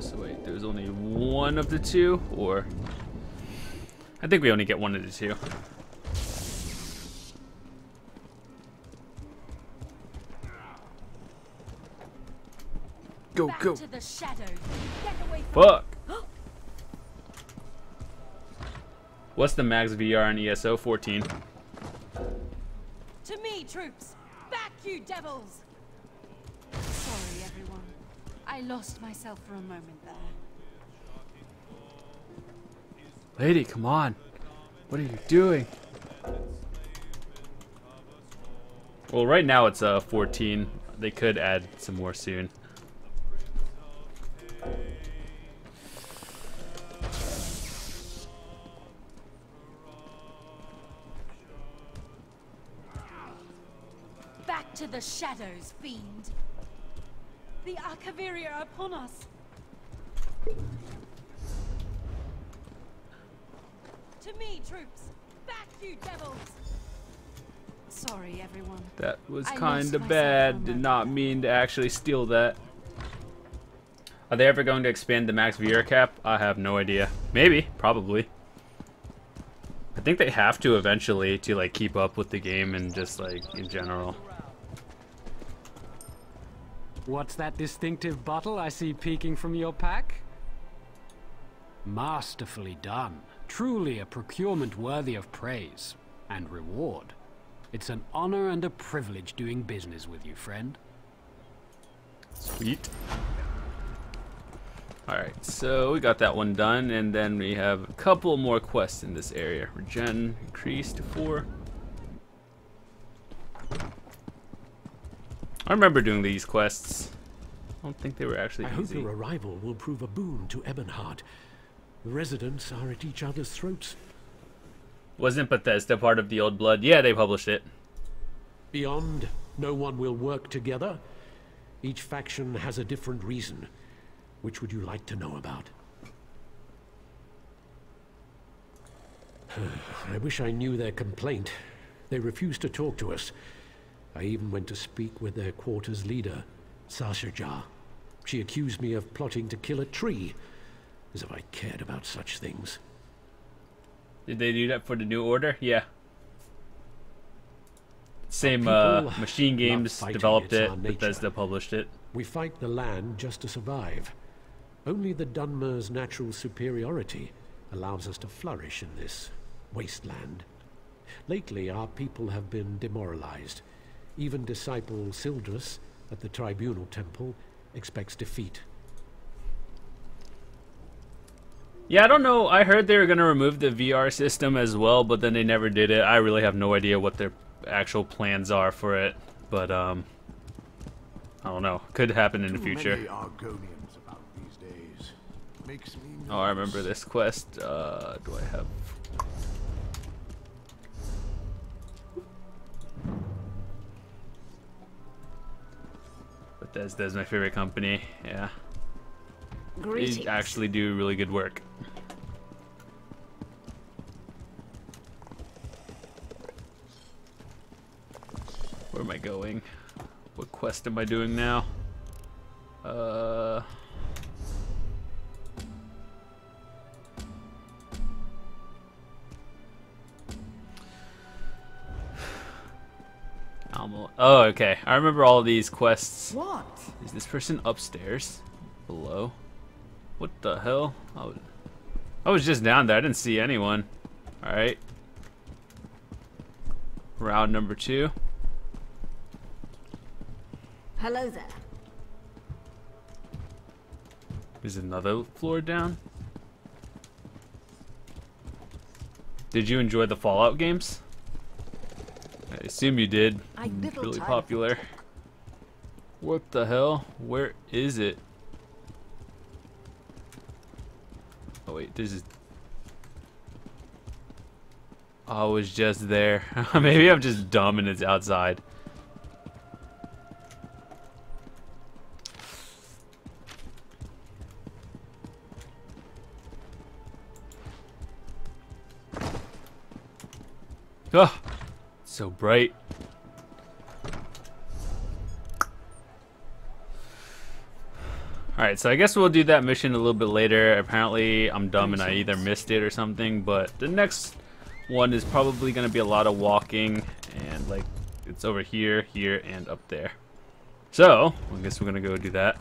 So wait, there's only one of the two, or I think we only get one of the two. Go, Back go. to the shadows. Get away from Fuck. What's the max VR on ESO? 14. To me, troops. Back, you devils. Sorry, everyone. I lost myself for a moment there. Lady, come on. What are you doing? Well, right now it's 14. They could add some more soon. Back to the shadows, fiend. The Akaviri are upon us. To me, troops. Back, you devils. Sorry, everyone. That was I kind lost of myself bad. for a Did moment not there. mean to actually steal that. Are they ever going to expand the max VR cap? I have no idea. Maybe, probably. I think they have to eventually to like keep up with the game and just like in general. What's that distinctive bottle I see peeking from your pack? Masterfully done. Truly a procurement worthy of praise and reward. It's an honor and a privilege doing business with you, friend. Sweet. Alright, so we got that one done, and then we have a couple more quests in this area. Regen increased to 4. I remember doing these quests. I don't think they were actually I hope easy. your arrival will prove a boon to Ebonheart. The residents are at each other's throats. Wasn't Bethesda part of the Old Blood? Yeah, they published it. Beyond, no one will work together. Each faction has a different reason. Which would you like to know about? I wish I knew their complaint. They refused to talk to us. I even went to speak with their quarters leader, Sashajar. She accused me of plotting to kill a tree, as if I cared about such things. Did they do that for the New Order? Yeah. Same People Machine Games love fighting, developed it's it, our nature. Bethesda published it. We fight the land just to survive. Only the Dunmer's natural superiority allows us to flourish in this wasteland. Lately, our people have been demoralized. Even disciple Sildrus at the Tribunal Temple expects defeat. Yeah, I don't know. I heard they were going to remove the VR system as well, but then they never did it. I really have no idea what their actual plans are for it, but I don't know. Could happen in the future. Many Argonians about these days. Makes me nervous. Oh, I remember this quest. Do I have... Bethesda's my favorite company. Yeah. They actually do really good work. Where am I going? What quest am I doing now? Oh, okay. I remember all of these quests. What? Is this person upstairs? Below? What the hell? I was just down there. I didn't see anyone. Alright. Round number 2. Hello there. Is another floor down? Did you enjoy the Fallout games? I assume you did. Really popular. What the hell? Where is it? Oh wait, this is... Oh, it was just there. Maybe I'm just dumb and it's outside. Oh, so bright. Alright, so I guess we'll do that mission a little bit later. Apparently I'm dumb and I either missed it or something, but the next one is probably going to be a lot of walking, and like it's over here, here, and up there. So, I guess we're going to go do that.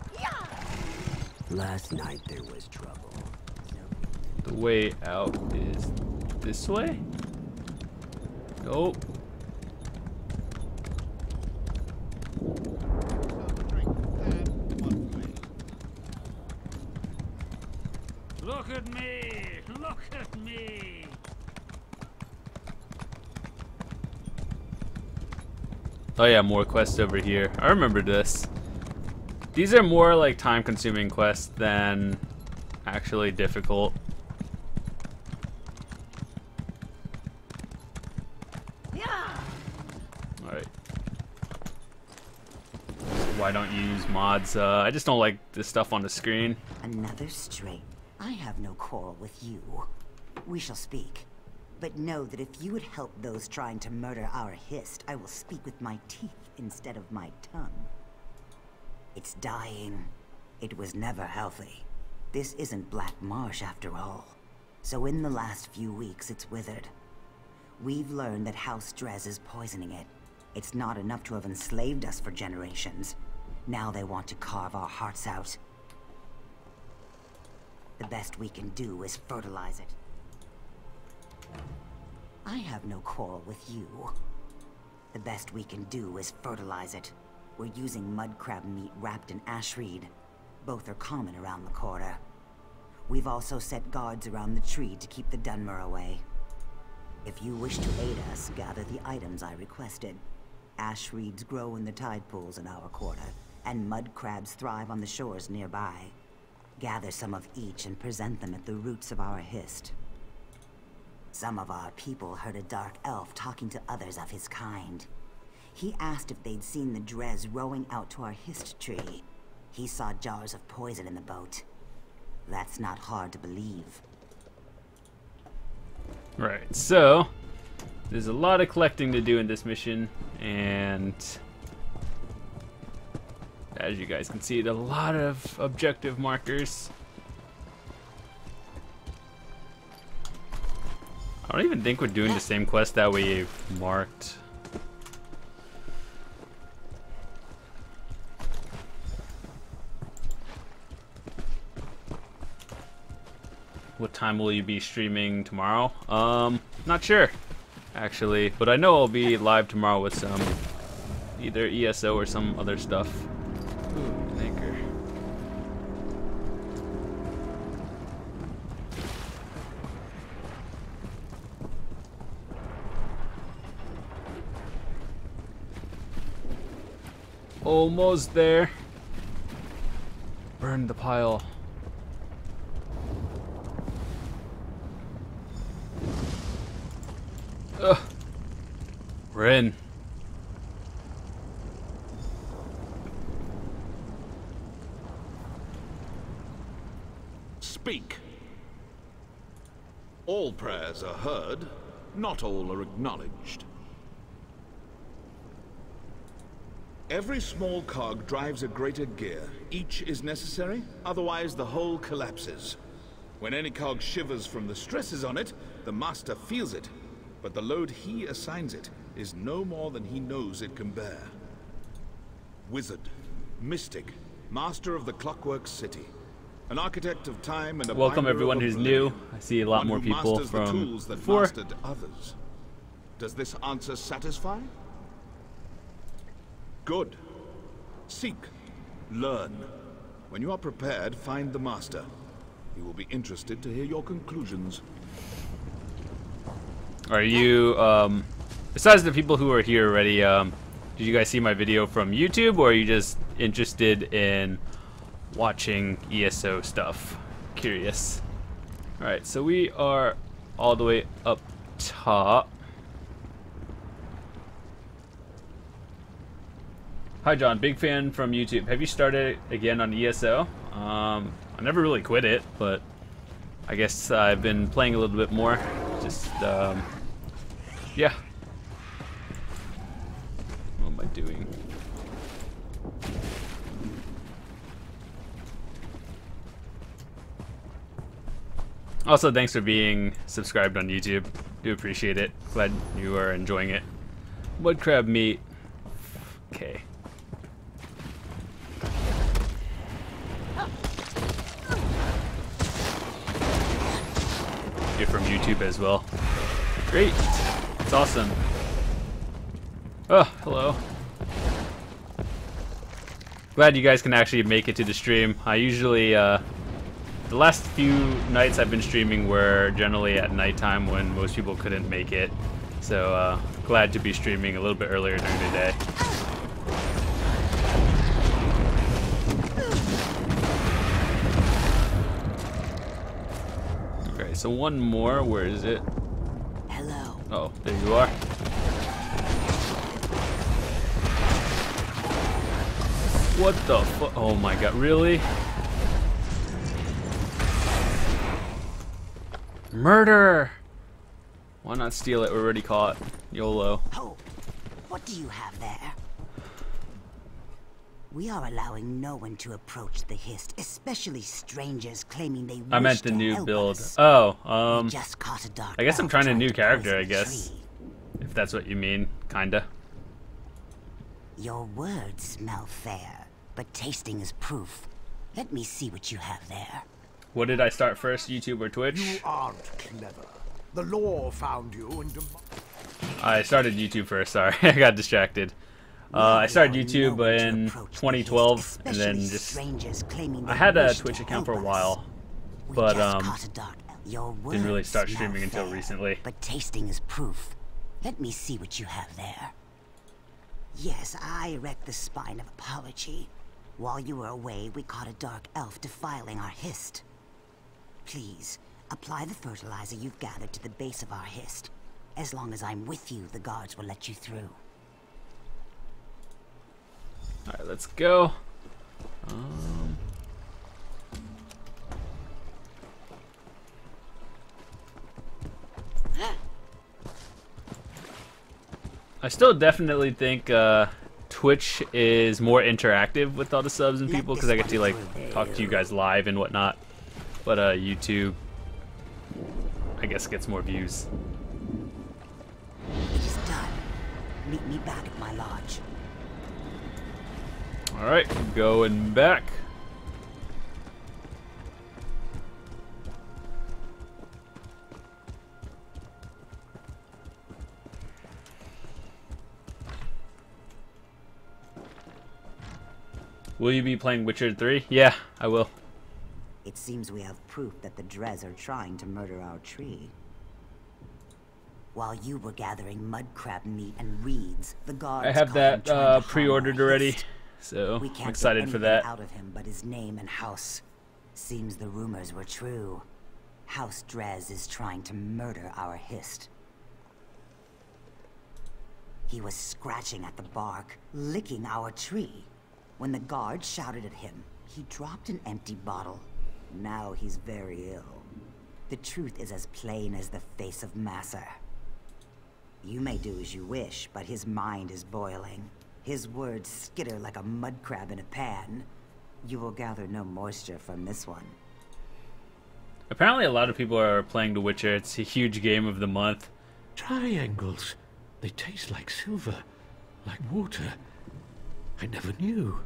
Last night there was trouble. The way out is this way? Nope. Look at me! Look at me! Oh yeah, more quests over here. I remember this. These are more like time-consuming quests than actually difficult. Alright. Why don't you use mods? I just don't like this stuff on the screen. Another strait. I have no quarrel with you. We shall speak. But know that if you would help those trying to murder our Hist, I will speak with my teeth instead of my tongue. It's dying. It was never healthy. This isn't Black Marsh after all. So in the last few weeks, it's withered. We've learned that House Drez is poisoning it. It's not enough to have enslaved us for generations. Now they want to carve our hearts out. The best we can do is fertilize it. I have no quarrel with you. The best we can do is fertilize it. We're using mud crab meat wrapped in ashreed. Both are common around the quarter. We've also set guards around the tree to keep the Dunmer away. If you wish to aid us, gather the items I requested. Ashreeds grow in the tide pools in our quarter, and mud crabs thrive on the shores nearby. Gather some of each and present them at the roots of our Hist. Some of our people heard a dark elf talking to others of his kind. He asked if they'd seen the Drez rowing out to our Hist tree. He saw jars of poison in the boat. That's not hard to believe. Right, so there's a lot of collecting to do in this mission, and as you guys can see, a lot of objective markers. I don't even think we're doing the same quest that we marked. What time will you be streaming tomorrow? Not sure, actually, but I know I'll be live tomorrow with some either ESO or some other stuff. Ooh, an anchor. Almost there. Burn the pile. Ugh. We're in. Speak. All prayers are heard, not all are acknowledged. Every small cog drives a greater gear. Each is necessary, otherwise the whole collapses. When any cog shivers from the stresses on it, the master feels it, but the load he assigns it is no more than he knows it can bear. Wizard, mystic, master of the Clockwork City, an architect of time and a welcome binder everyone of who's oblivion, new. I see a lot one more who people masters the from tools that before. mastered others. Does this answer satisfy? Good. Seek. Learn. When you are prepared, find the master. He will be interested to hear your conclusions. Are you, besides the people who are here already, did you guys see my video from YouTube, or are you just interested in watching ESO stuff? Curious. Alright, so we are all the way up top. Hi John, big fan from YouTube. Have you started again on ESO? I never really quit it, but I guess I've been playing a little bit more. Just, yeah, am I doing? Also, thanks for being subscribed on YouTube. Do appreciate it. Glad you are enjoying it. Mud crab meat. Okay. You're from YouTube as well. Great. It's awesome. Oh, hello. Glad you guys can actually make it to the stream. I usually, the last few nights I've been streaming were generally at nighttime when most people couldn't make it. So, glad to be streaming a little bit earlier during the day. Okay, so one more. Where is it? Hello. Oh, there you are. What the fu- Oh my god, really? Murder! Why not steal it? We're already caught. YOLO. Oh, what do you have there? We are allowing no one to approach the Hist, especially strangers claiming they wish I meant the to new help build. us. Oh, We just caught a dark I guess I'm elf trying a new to character, I poison a guess. tree. If that's what you mean, kinda. Your words smell fair, but tasting is proof. Let me see what you have there. What did I start first, YouTube or Twitch? You aren't clever. The law found you and I started YouTube first, sorry. I got distracted. I started YouTube in 2012, and then just... I had a Twitch account for a while, but didn't really start streaming until recently. But tasting is proof. Let me see what you have there. Yes, I erect the spine of apology. While you were away, we caught a dark elf defiling our Hist. Please, apply the fertilizer you've gathered to the base of our Hist. As long as I'm with you, the guards will let you through. Alright, let's go. I still definitely think Twitch is more interactive with all the subs and people because I get to like talk to you guys live and whatnot. But YouTube, I guess, gets more views. It is done. Meet me back at my lodge. Alright, going back. Will you be playing Witcher 3? Yeah, I will. It seems we have proof that the Dres are trying to murder our tree. While you were gathering mud crab meat and reeds, the guards I have that pre-ordered already, so I'm excited for that. Out of him but his name and house. Seems the rumors were true. House Dres is trying to murder our Hist. He was scratching at the bark, licking our tree. When the guard shouted at him, he dropped an empty bottle. Now he's very ill. The truth is as plain as the face of Massa. You may do as you wish, but his mind is boiling. His words skitter like a mud crab in a pan. You will gather no moisture from this one. Apparently a lot of people are playing The Witcher. It's a huge game of the month. Triangles. They taste like silver, like water. I never knew.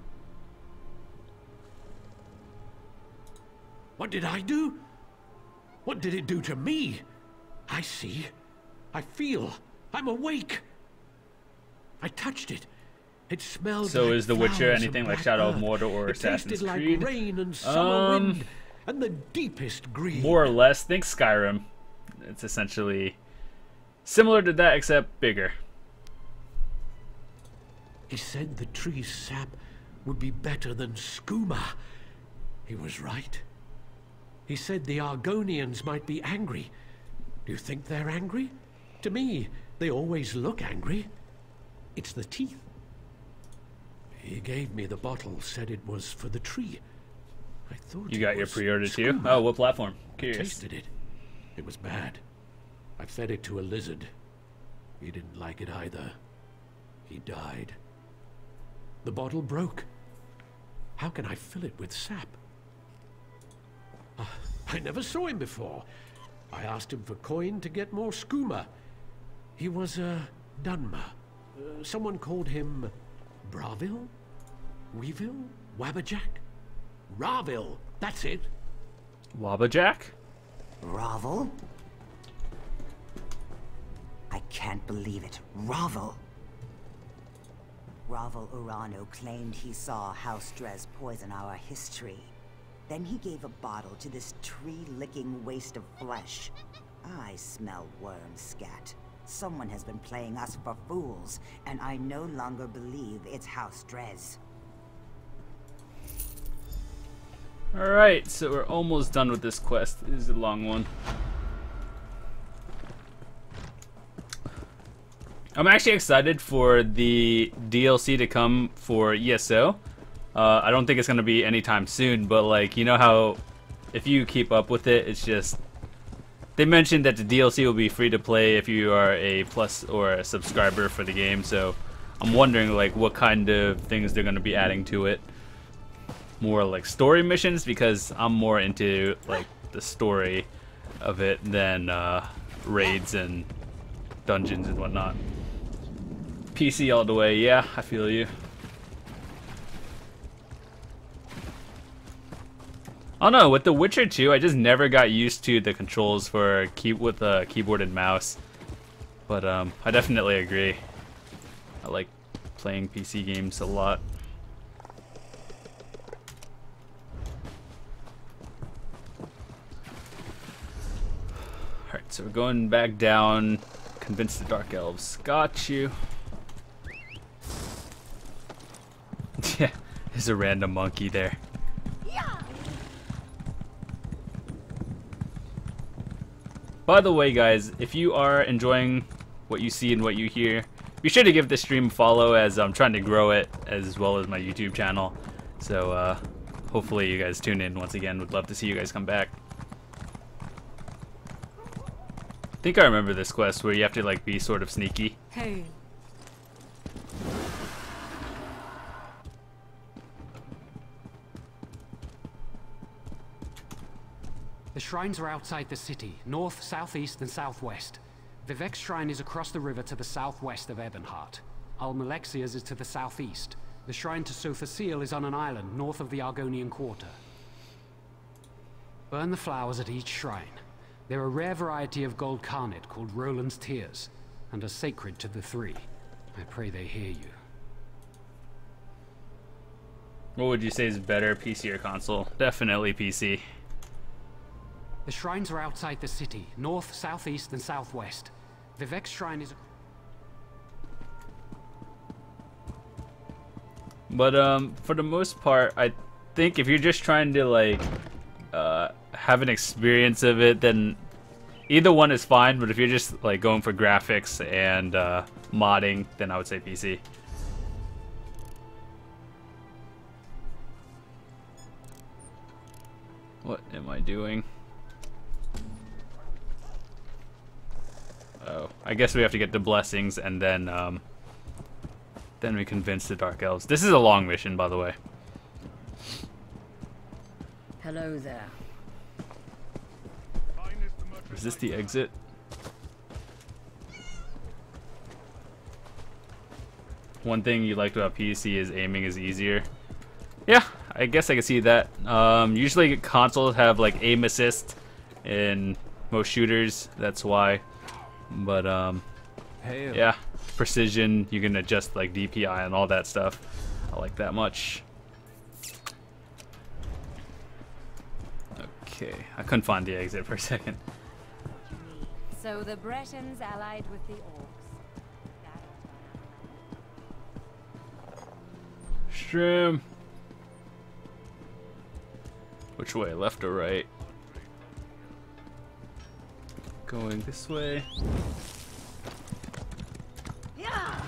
What did I do? What did it do to me? I see. I feel. I'm awake. I touched it. It smelled So like is The Witcher flowers anything and like black Shadow of earth. Mordor or It Assassin's tasted like Creed? rain and summer wind and the deepest green. More or less. Think Skyrim. It's essentially similar to that except bigger. He said the tree's sap would be better than skooma. He was right. He said the Argonians might be angry. Do you think they're angry? To me, they always look angry. It's the teeth. He gave me the bottle, said it was for the tree. I thought You it got your was pre-order too? skooma. Oh, what platform? Curious. Tasted it. It was bad. I fed it to a lizard. He didn't like it either. He died. The bottle broke. How can I fill it with sap? I never saw him before. I asked him for coin to get more skooma. He was a Dunmer. Someone called him Bravil? Weevil? Wabberjack? Ravil, that's it. Wabberjack? Ravel? I can't believe it. Ravel! Ravel Urano claimed he saw House Dres poison our history. Then he gave a bottle to this tree-licking waste of flesh. I smell worm scat. Someone has been playing us for fools, and I no longer believe it's House Dres. Alright, so we're almost done with this quest. This is a long one. I'm actually excited for the DLC to come for ESO. I don't think it's going to be anytime soon, but like, you know how if you keep up with it, it's just... They mentioned that the DLC will be free to play if you are a plus or a subscriber for the game, so I'm wondering like what kind of things they're going to be adding to it. More like story missions, because I'm more into like the story of it than raids and dungeons and whatnot. PC all the way, yeah, I feel you. I don't know, with The Witcher 2, I just never got used to the controls for with a keyboard and mouse. But I definitely agree. I like playing PC games a lot. Alright, so we're going back down. Convince the Dark Elves. Got you. Yeah, there's a random monkey there. By the way, guys, if you are enjoying what you see and what you hear, be sure to give this stream a follow, as I'm trying to grow it as well as my YouTube channel. So hopefully you guys tune in once again. Would love to see you guys come back. I think I remember this quest where you have to like be sort of sneaky. Hey. The shrines are outside the city, north, southeast, and southwest. Vivek's shrine is across the river to the southwest of Ebonheart. Almalexia's is to the southeast. The shrine to Sothasil is on an island north of the Argonian Quarter. Burn the flowers at each shrine. They're a rare variety of gold carnet called Roland's Tears, and are sacred to the three. I pray they hear you. What would you say is better, PC or console? Definitely PC. The shrines are outside the city, north, southeast, and southwest. Vivek's shrine is... But for the most part, I think if you're just trying to like have an experience of it, then either one is fine. But if you're just like going for graphics and modding, then I would say PC. What am I doing? Oh, I guess we have to get the blessings and then we convince the Dark Elves. This is a long mission, by the way. Hello there. Is this the exit? One thing you liked about PC is aiming is easier. Yeah, I guess I can see that. Usually consoles have like aim assist in most shooters, that's why. But yeah, precision, you can adjust like DPI and all that stuff. I like that much. Okay, I couldn't find the exit for a second. So the Bretons allied with the Orcs. Stream. Which way, left or right? Going this way. Yeah.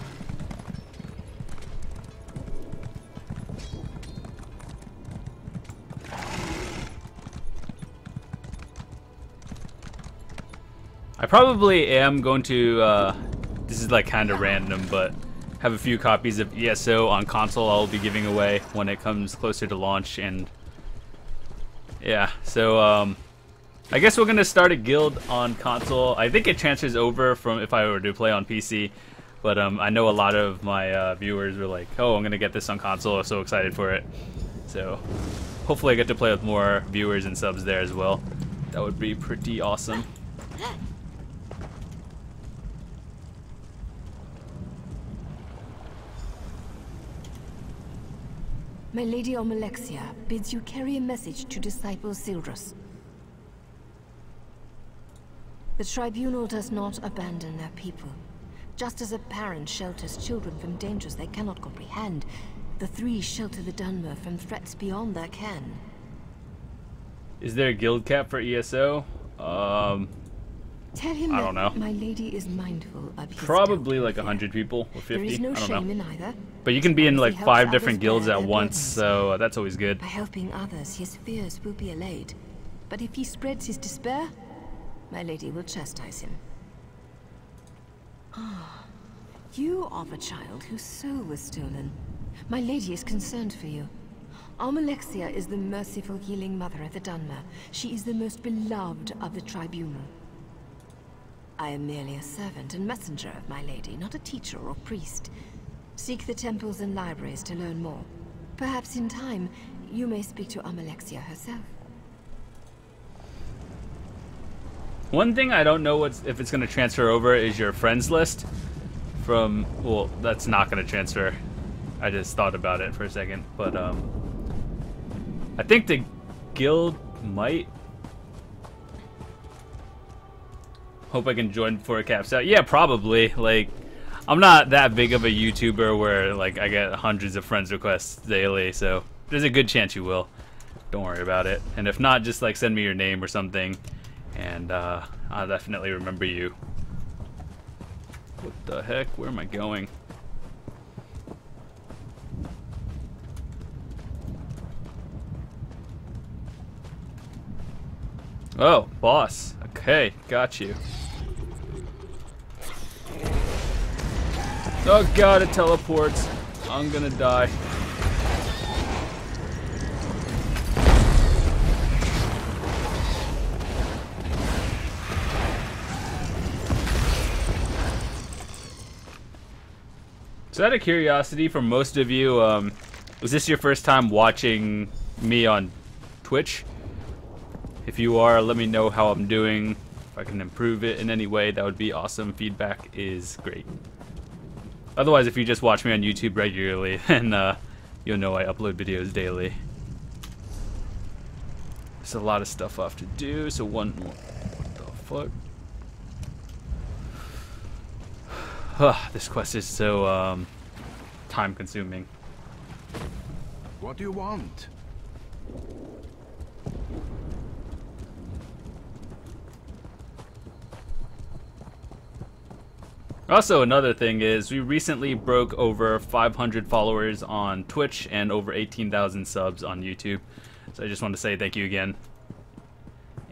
I probably am going to, this is like kind of random, but have a few copies of ESO on console I'll be giving away when it comes closer to launch. And yeah, so I guess we're gonna start a guild on console. I think it transfers over from if I were to play on PC, but I know a lot of my viewers were like, oh, I'm gonna get this on console, I'm so excited for it. So hopefully I get to play with more viewers and subs there as well. That would be pretty awesome. My Lady Almalexia bids you carry a message to Disciple Sildrus. The Tribunal does not abandon their people. Just as a parent shelters children from dangers they cannot comprehend, the three shelter the Dunmer from threats beyond their ken. Is there a guild cap for ESO? Tell him I don't know. My lady is mindful of his Probably like 100 people or 50. There is no I don't shame know. in either. But you can be in As like he 5 helps different others guilds bear at their once, burdens. so that's always good. By helping others, his fears will be allayed. But if he spreads his despair, my lady will chastise him. You are the child whose soul was stolen. My lady is concerned for you. Almalexia is the merciful healing mother of the Dunmer. She is the most beloved of the Tribunal. I am merely a servant and messenger of my lady, not a teacher or priest. Seek the temples and libraries to learn more. Perhaps in time, you may speak to Almalexia herself. One thing I don't know if it's going to transfer over is your friends list from, well, that's not going to transfer. I just thought about it for a second, but I think the guild might. Hope I can join before it caps out. Yeah, probably. Like, I'm not that big of a YouTuber where like I get hundreds of friends requests daily, so there's a good chance you will. Don't worry about it. And if not, just like send me your name or something, and I'll definitely remember you. What the heck? Where am I going? Oh, boss. Okay, got you. Oh god, it teleports. I'm gonna die. So out of curiosity, for most of you, was this your first time watching me on Twitch? If you are, let me know how I'm doing. If I can improve it in any way, that would be awesome. Feedback is great. Otherwise, if you just watch me on YouTube regularly, then you'll know I upload videos daily. There's a lot of stuff I have to do, so one more. What the fuck? This quest is so time consuming. What do you want? Also, another thing is we recently broke over 500 followers on Twitch and over 18,000 subs on YouTube. So I just want to say thank you again.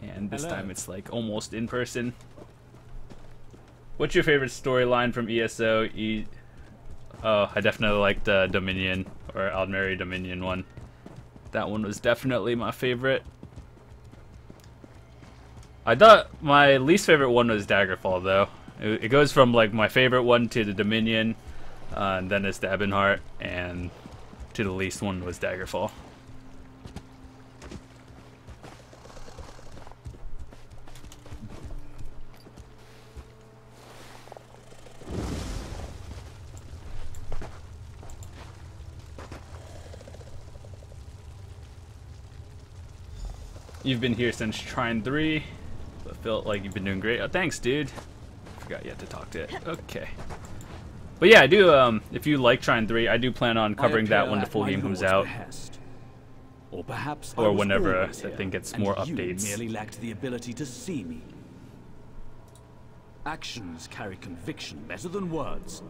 And this time it's like almost in person. What's your favorite storyline from ESO? Oh, I definitely like the Dominion or Aldmeri Dominion one. That one was definitely my favorite. I thought my least favorite one was Daggerfall though. It goes from like my favorite one to the Dominion, and then it's the Ebonheart, and to the least one was Daggerfall. You've been here since Trine 3, but felt like you've been doing great. Oh, thanks, dude. Forgot you had to talk to it. Okay. But yeah, I do, if you like Trine 3, I do plan on covering that when the full game comes out. Or perhaps or whenever I think it's more and updates. You merely lacked the ability to see me. Actions carry conviction better than words.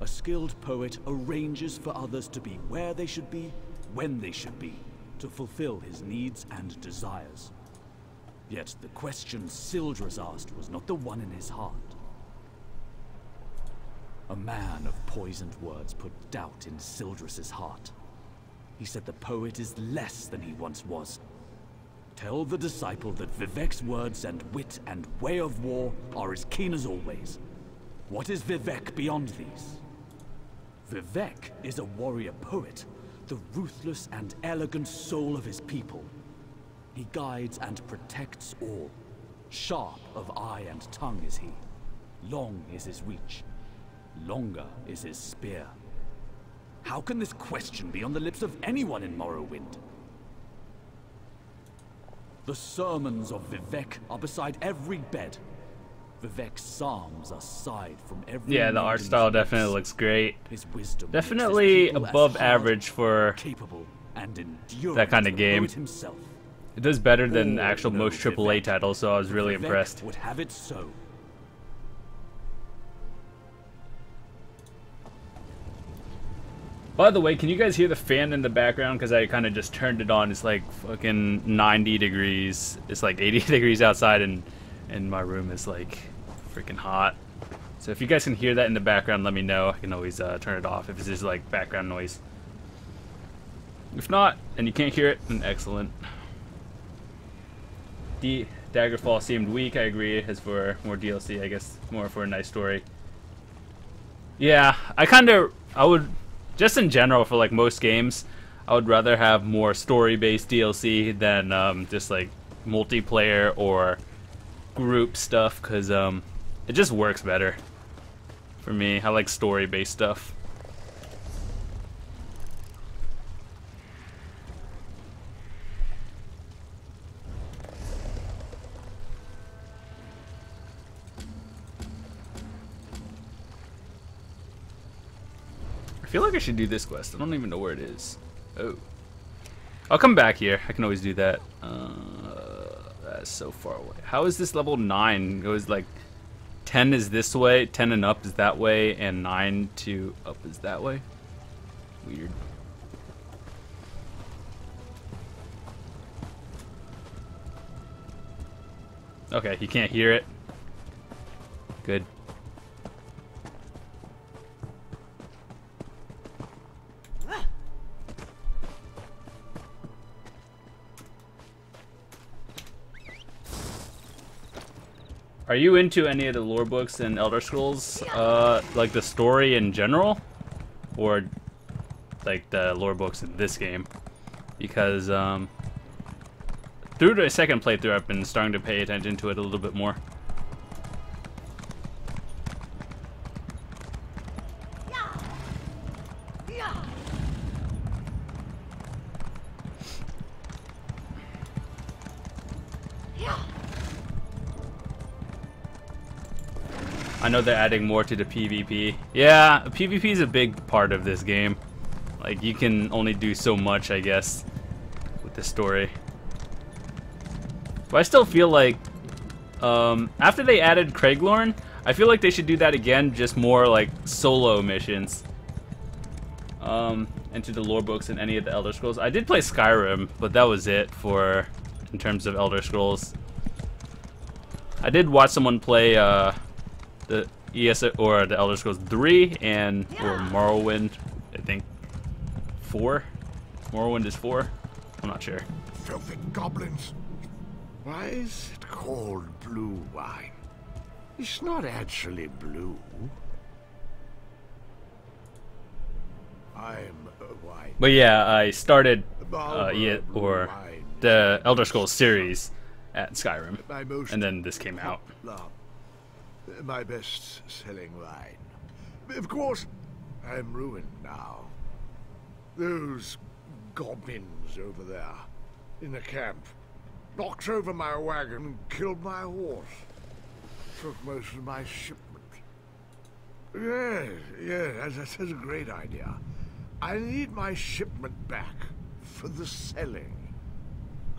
A skilled poet arranges for others to be where they should be, when they should be, to fulfill his needs and desires. Yet the question Sildrus asked was not the one in his heart. A man of poisoned words put doubt in Sildris's heart. He said the poet is less than he once was. Tell the disciple that Vivek's words and wit and way of war are as keen as always. What is Vivek beyond these? Vivek is a warrior poet, the ruthless and elegant soul of his people. He guides and protects all. Sharp of eye and tongue is he. Long is his reach. Longer is his spear. How can this question be on the lips of anyone in Morrowind? The sermons of Vivek are beside every bed. Vivek's psalms are sighed from every... Yeah, the art style definitely looks great. His wisdom definitely makes his above people as hard, average for capable, and enduring that kind as of the game. poet himself. It does better than All actual know most AAA Vivek. titles, so I was really Vivek impressed. would have it so. By the way, can you guys hear the fan in the background? Because I kind of just turned it on. It's like fucking 90 degrees. It's like 80 degrees outside, and my room is like freaking hot. So if you guys can hear that in the background, let me know. I can always turn it off if it's just like background noise. If not, and you can't hear it, then excellent. The Daggerfall seemed weak, I agree, as for more DLC, I guess more for a nice story. Yeah, I would, just in general for like most games, I would rather have more story-based DLC than just like multiplayer or group stuff, because it just works better for me. I like story-based stuff. I feel like I should do this quest. I don't even know where it is. Oh. I'll come back here. I can always do that. That's so far away. How is this level 9? It goes like 10 is this way, 10 and up is that way, and 9 to up is that way. Weird. Okay, you can't hear it. Good. Are you into any of the lore books and Elder Scrolls? Like the story in general? Or like the lore books in this game? Because through the second playthrough I've been starting to pay attention to it a little bit more. I know they're adding more to the PvP. Yeah, PvP is a big part of this game. Like, you can only do so much, I guess, with the story. But I still feel like, after they added Craiglorn, I feel like they should do that again, just more like solo missions. Into the lore books and any of the Elder Scrolls. I did play Skyrim, but that was it for, in terms of Elder Scrolls. I did watch someone play, the ES or the Elder Scrolls 3 and or Morrowind, I think 4. Morrowind is 4. I'm not sure. Filthy goblins. Why is it called blue wine? It's not actually blue. I'm a wine. But yeah, I started the Elder Scrolls series at Skyrim, and then this came out. My best-selling wine. Of course, I'm ruined now. Those goblins over there, in the camp, knocked over my wagon and killed my horse. Took most of my shipment. Yes, that's a great idea. I need my shipment back for the selling.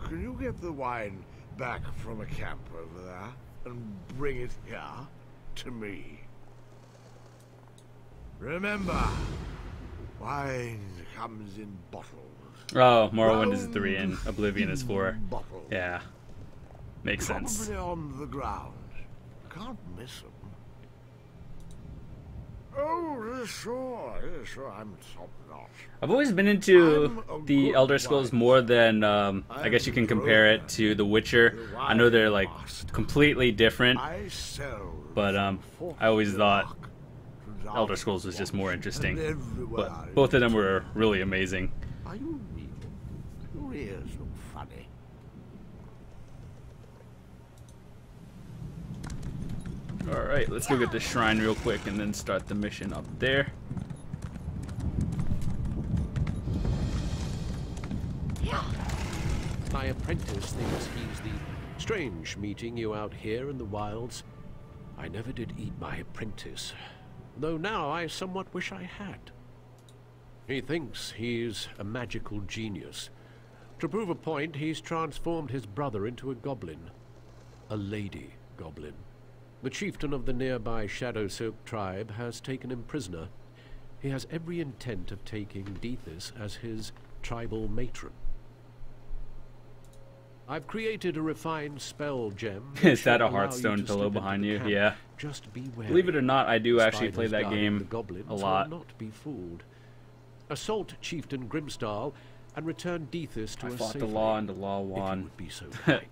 Can you get the wine back from a camp over there and bring it here to me? Remember, wine comes in bottles. Oh, Morrowind is 3 and Oblivion is 4. Yeah, makes sense. Probably on the ground. Can't miss them. Oh, sure, I'm top-notch. I've always been into the Elder Scrolls more than, I guess you can compare it to The Witcher. I know they're like completely different, but I always thought Elder Scrolls was just more interesting. But both of them were really amazing. Are you reading? Your ears look funny. Alright, let's go get the shrine real quick and then start the mission up there. My apprentice thinks he's the strange meeting you out here in the wilds. I never did eat my apprentice, though now I somewhat wish I had. He thinks he's a magical genius. To prove a point, he's transformed his brother into a goblin. A lady goblin. The chieftain of the nearby Shadow Silk tribe has taken him prisoner. He has every intent of taking Dethys as his tribal matron. I've created a refined spell gem. Is that a Hearthstone pillow behind you? Yeah. Just beware. Believe it or not, I do actually play that game a lot. Not be fooled. Assault Chieftain Grimstal and return Dethys to I a fought the safe law land, and the law won. if you would be so kind.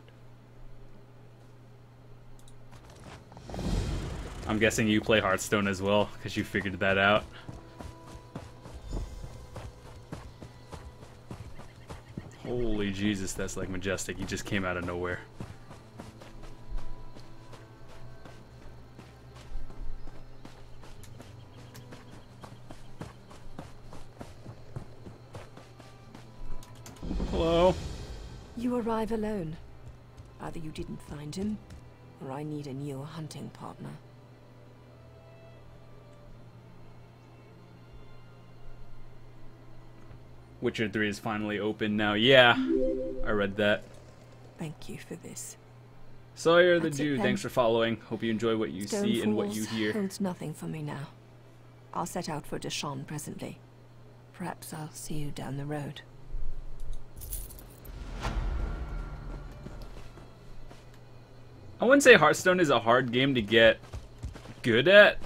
I'm guessing you play Hearthstone as well, because you figured that out. Holy Jesus, that's like majestic. He just came out of nowhere. Hello. You arrive alone. Either you didn't find him, or I need a new hunting partner. Witcher 3 is finally open now. Yeah, I read that. Thank you for this. Sawyer the That's it Jew, then. thanks for following. Hope you enjoy what you Stone see and what you Falls hear. holds nothing for me now. I'll set out for Deshawn presently. Perhaps I'll see you down the road. I wouldn't say Hearthstone is a hard game to get good at.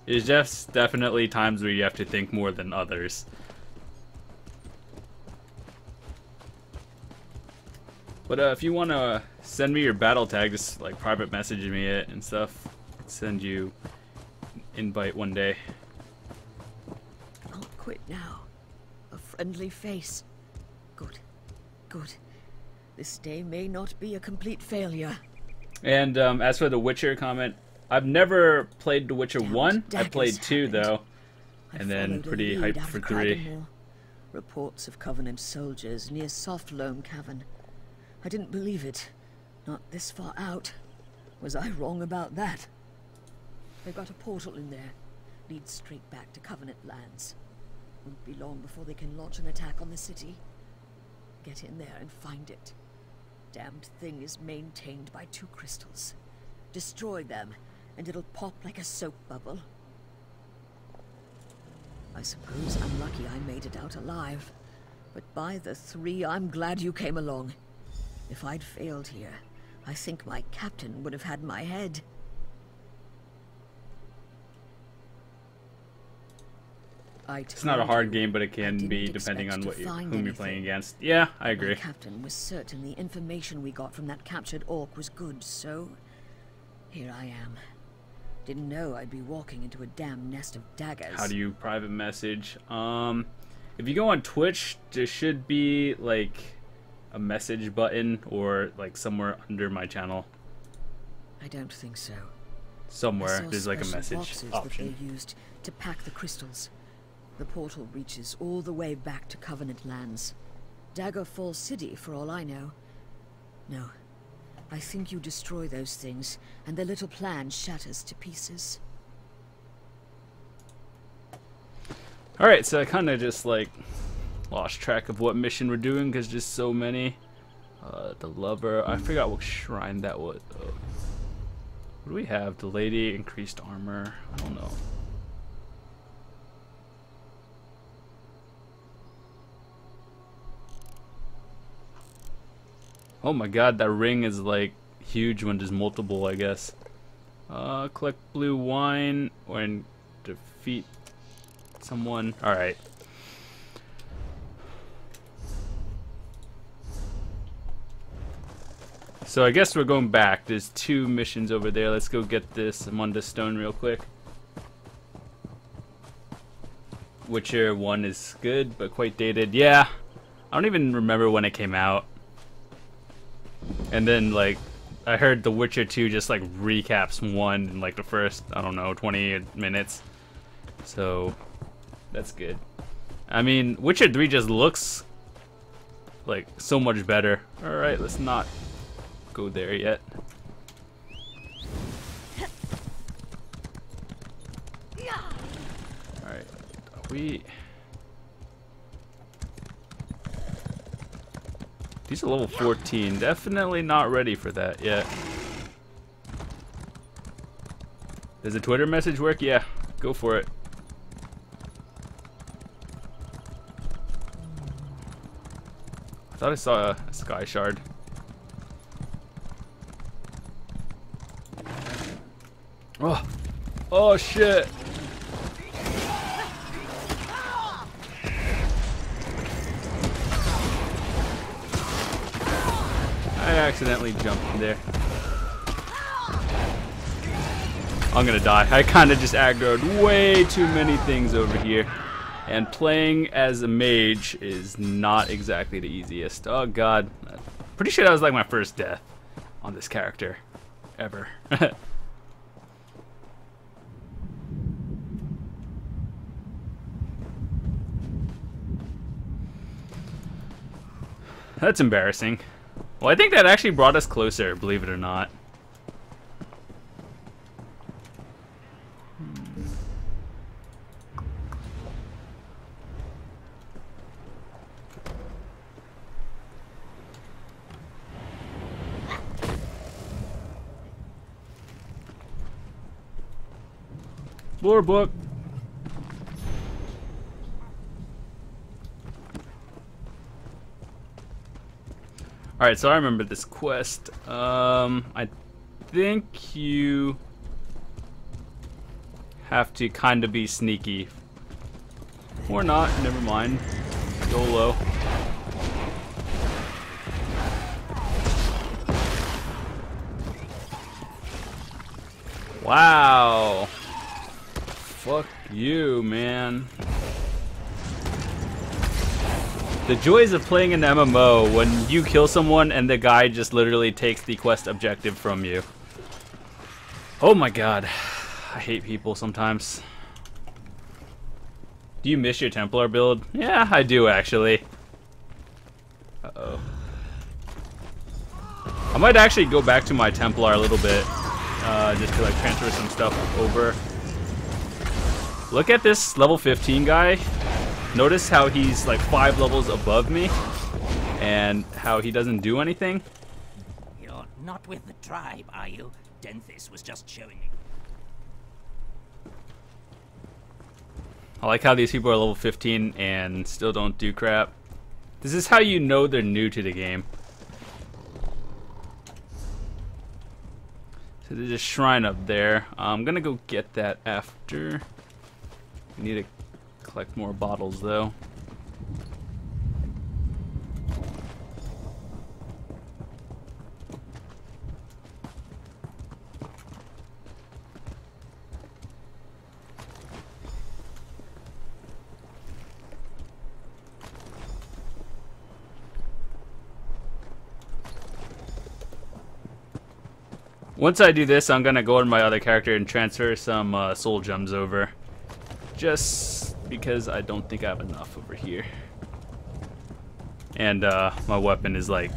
It's just definitely times where you have to think more than others. But if you want to send me your battle tag, just like private message me it and stuff. Send you invite one day. Not quit now. A friendly face. Good. Good. This day may not be a complete failure. And as for the Witcher comment, I've never played The Witcher 1. I played 2 though, and then pretty hyped for 3. Reports of Covenant soldiers near Softloam Cavern. I didn't believe it. Not this far out. Was I wrong about that? They've got a portal in there. Leads straight back to Covenant lands. Won't be long before they can launch an attack on the city. Get in there and find it. Damned thing is maintained by 2 crystals. Destroy them, and it'll pop like a soap bubble. I suppose I'm lucky I made it out alive. But by the 3, I'm glad you came along. If I'd failed here, I think my captain would have had my head. It's not a hard game, but it can be depending on what whom you're playing against. Yeah, I agree. My captain was certain the information we got from that captured orc was good, so here I am. Didn't know I'd be walking into a damn nest of daggers. How do you private message? If you go on Twitch, there should be like a message button or like somewhere under my channel. I don't think so. Somewhere there's like a message boxes option. that they used to pack the crystals. The portal reaches all the way back to Covenant lands. Daggerfall City, for all I know. No. I think you destroy those things, and the little plan shatters to pieces. Alright, so I kind of just like lost track of what mission we're doing because just so many. The lover, I forgot what shrine that was. What do we have? The lady, increased armor. I don't know. Oh my god, that ring is like huge when there's multiple, I guess. Collect blue wine when defeat someone. Alright. So I guess we're going back. There's 2 missions over there. Let's go get this Amanda Stone real quick. Witcher 1 is good, but quite dated. Yeah, I don't even remember when it came out. And then, like, I heard The Witcher 2 just, like, recaps 1 in, like, the first, I don't know, 20 minutes. So, that's good. I mean, Witcher 3 just looks, like, so much better. Alright, let's not go there yet. Alright, these are level 14. Definitely not ready for that yet. Does a Twitter message work? Yeah, go for it. I thought I saw a sky shard. Oh, oh shit. I accidentally jumped in there. I'm gonna die. I kinda just aggroed way too many things over here. And playing as a mage is not exactly the easiest. Oh god. Pretty sure that was like my first death on this character. Ever. That's embarrassing. Well, I think that actually brought us closer, believe it or not. Lore book. Alright, so I remember this quest. I think you have to kind of be sneaky. Or not, never mind. YOLO. Wow. Fuck you, man. The joys of playing an MMO when you kill someone and the guy just literally takes the quest objective from you. Oh my god. I hate people sometimes. Do you miss your Templar build? Yeah, I do actually. Uh-oh. I might actually go back to my Templar a little bit. Just to like transfer some stuff over. Look at this level 15 guy. Notice how he's like 5 levels above me and how he doesn't do anything. You're not with the tribe, are you? Denthis was just showing me. I like how these people are level 15 and still don't do crap. This is how you know they're new to the game. So there's a shrine up there. I'm gonna go get that after. We need to collect more bottles though. Once I do this, I'm gonna go on my other character and transfer some soul gems over. Just because I don't think I have enough over here. And my weapon is like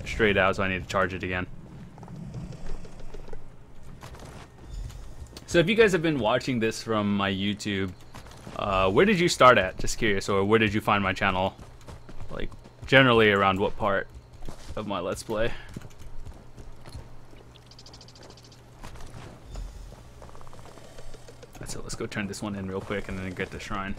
straight out, so I need to charge it again. So if you guys have been watching this from my YouTube, where did you start at? Just curious. Or where did you find my channel? Like, generally around what part of my Let's Play? So let's go turn this one in real quick and then get the shrine.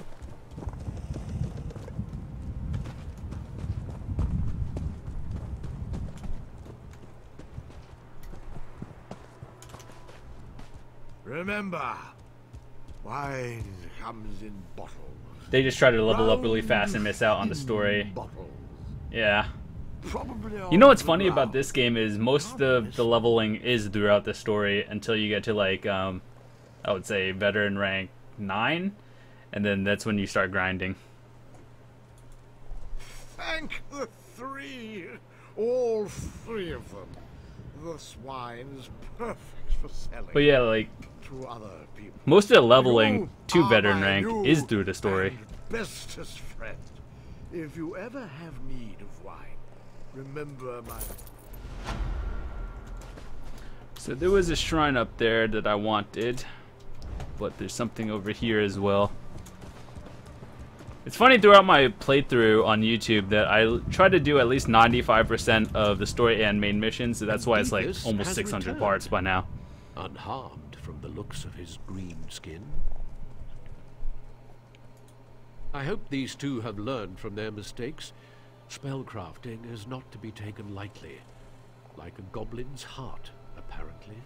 Remember, wine comes in bottles. They just try to level up really fast and miss out on the story. Yeah. You know what's funny about this game is most of the leveling is throughout the story until you get to like I would say veteran rank 9, and then that's when you start grinding. Thank the 3, all 3 of them. This wine's perfect for selling. But yeah, like to other people. Most of the leveling to veteran rank is through the story. Bestest friend, if you ever have need of wine, remember my... So there was a shrine up there that I wanted, but there's something over here as well. It's funny throughout my playthrough on YouTube that I try to do at least 95% of the story and main missions, so that's why it's like almost 600 parts by now. Unharmed from the looks of his green skin. I hope these two have learned from their mistakes. Spellcrafting is not to be taken lightly, like a goblin's heart, apparently.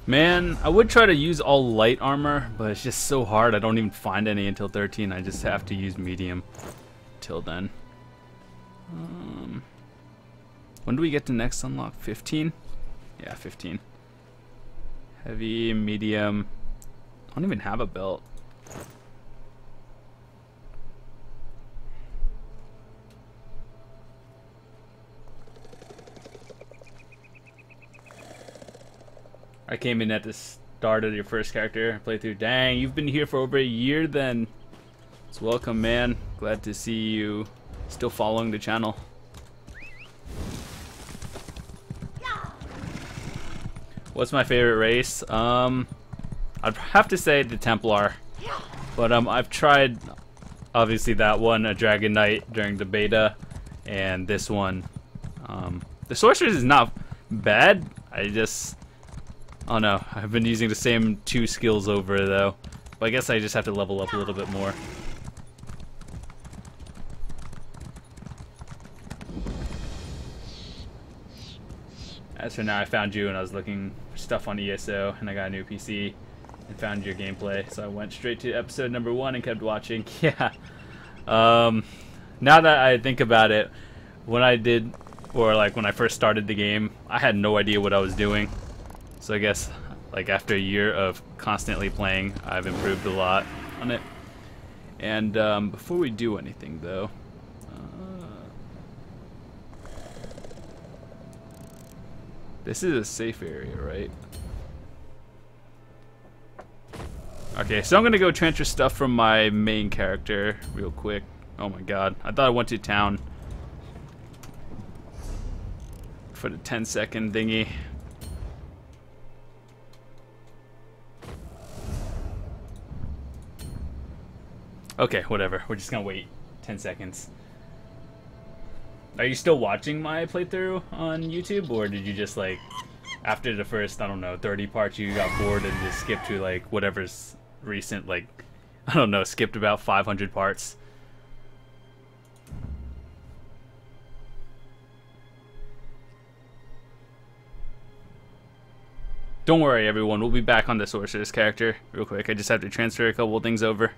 Man, I would try to use all light armor, but it's just so hard. I don't even find any until 13. I just have to use medium till then. When do we get to next unlock? 15? Yeah, 15. Heavy, medium. I don't even have a belt. I came in at the start of your first character playthrough. Dang, you've been here for over a year then. It's welcome, man. Glad to see you still following the channel. What's my favorite race? I'd have to say the Templar. But I've tried obviously that one, a Dragon Knight during the beta, and this one. The Sorceress is not bad. Oh no, I've been using the same 2 skills over though. But I guess I just have to level up a little bit more. As for now, I found you and I was looking for stuff on ESO and I got a new PC and found your gameplay. So I went straight to episode number 1 and kept watching. Yeah. Now that I think about it, when I did, or like when I first started the game, I had no idea what I was doing. So I guess like after a year of constantly playing, I've improved a lot on it. And before we do anything though, this is a safe area, right? Okay, so I'm gonna go transfer stuff from my main character real quick. Oh my god, I thought I went to town for the 10-second thingy. Okay, whatever. We're just gonna wait 10 seconds. Are you still watching my playthrough on YouTube, or did you just like, after the first, I don't know, 30 parts, you got bored and just skipped to like whatever's recent, like, I don't know, skipped about 500 parts? Don't worry, everyone. We'll be back on the Sorceress character real quick. I just have to transfer a couple of things over.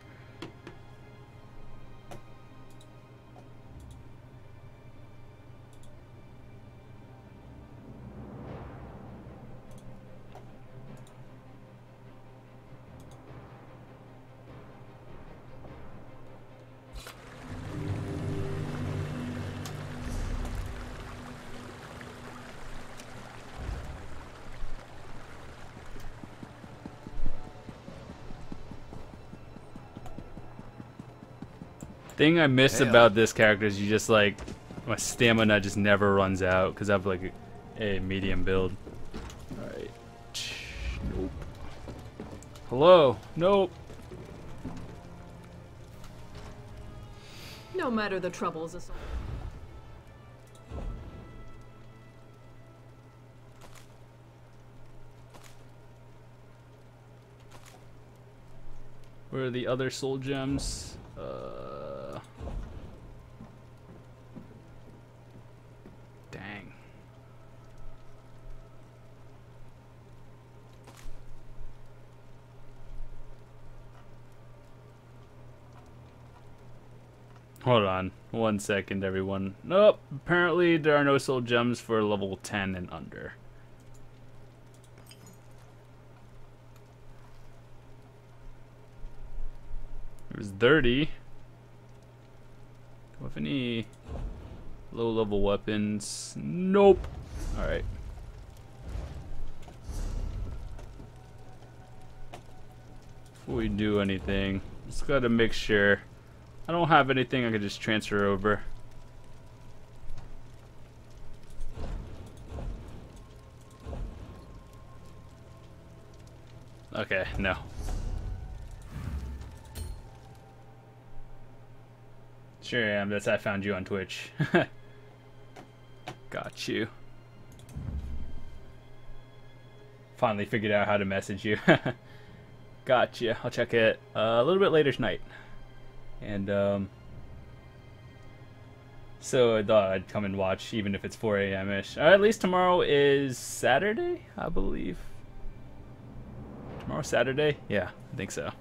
Thing I miss about this character is you just like, my stamina just never runs out because I have like a medium build. Alright. Nope. Hello? Nope. No matter the troubles assault. Where are the other soul gems? Dang. Hold on 1 second, everyone. Nope, apparently there are no soul gems for level 10 and under. There's 30. With any low level weapons? Nope. Alright. Before we do anything, just gotta make sure I don't have anything I could just transfer over. Okay, no. Sure am, that's how I found you on Twitch. Got you. Finally figured out how to message you. Gotcha. I'll check it a little bit later tonight. And so I thought I'd come and watch even if it's 4 a.m.-ish. At least tomorrow is Saturday, I believe. Tomorrow's Saturday? Yeah, I think so.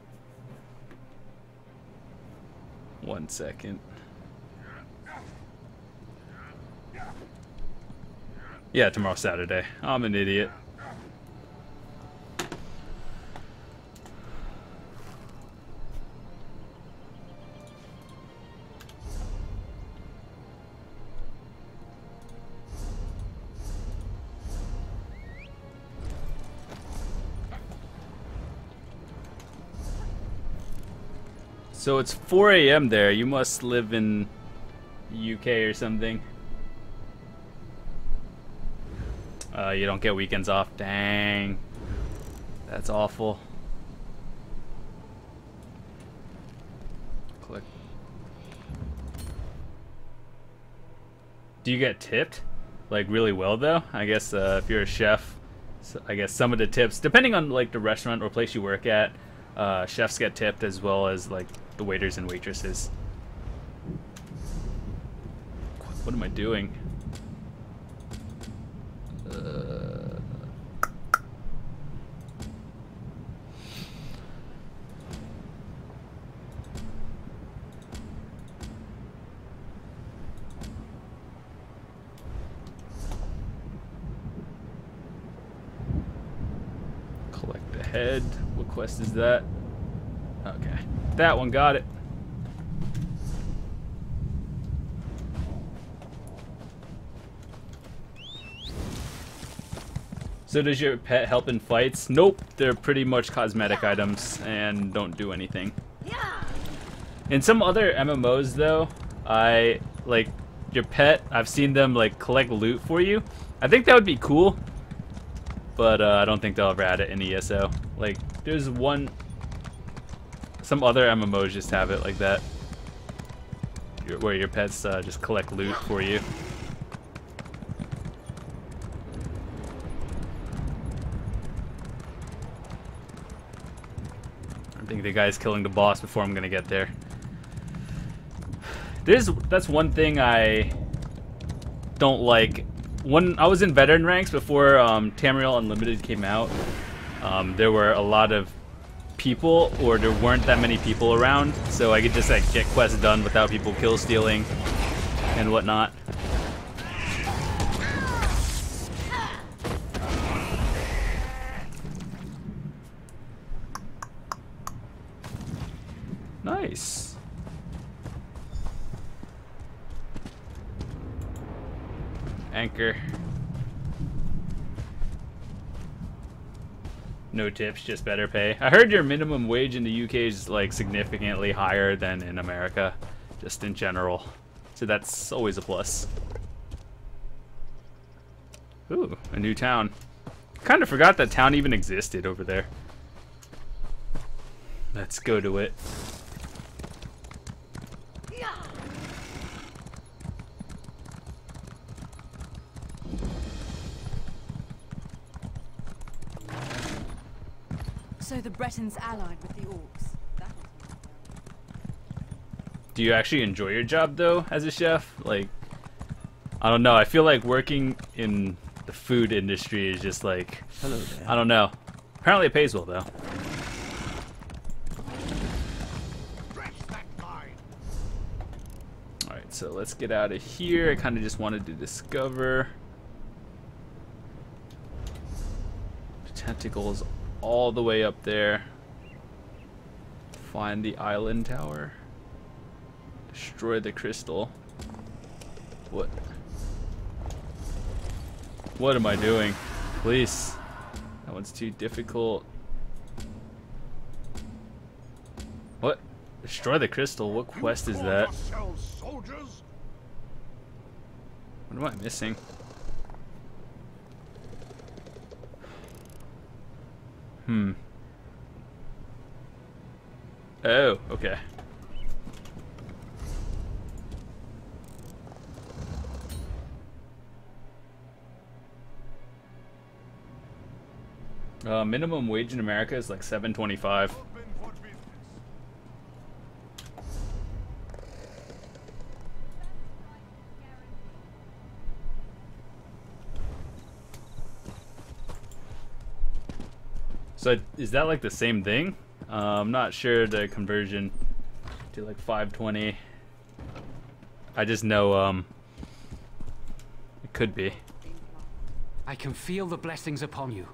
1 second. Yeah, tomorrow's Saturday. I'm an idiot. So it's 4 a.m. there. You must live in the UK or something. You don't get weekends off. Dang. That's awful. Click. Do you get tipped? Like really well though? I guess if you're a chef, so I guess some of the tips, depending on like the restaurant or place you work at, chefs get tipped as well as like the waiters and waitresses. What am I doing? Collect the head. What quest is that? Okay. That one, got it. So does your pet help in fights? Nope, they're pretty much cosmetic items and don't do anything. In some other MMOs though, I like your pet, I've seen them like collect loot for you. I think that would be cool, but I don't think they'll ever add it in ESO. Like there's some other MMOs just have it like that, where your pets just collect loot for you. I think the guy's killing the boss before I'm gonna get there. That's one thing I don't like. When I was in veteran ranks before Tamriel Unlimited came out, there were a lot of people, or there weren't that many people around, so I could just like get quests done without people kill stealing and whatnot. Nice. Anchor. No tips, just better pay. I heard your minimum wage in the UK is like significantly higher than in America, just in general. So that's always a plus. Ooh, a new town. Kind of forgot that town even existed over there. Let's go to it. So the Bretons allied with the Orcs. Do you actually enjoy your job though as a chef? Like, I don't know. I feel like working in the food industry is just like, hello there. I don't know. Apparently it pays well though. So let's get out of here. I kind of just wanted to discover tentacles all the way up there. Find the island tower. Destroy the crystal. What am I doing? Please. That one's too difficult. What? Destroy the crystal? What quest is that? What am I missing? Oh, okay. Minimum wage in America is like $7.25. So is that like the same thing? I'm not sure the conversion to like 520. I just know it could be. I can feel the blessings upon you.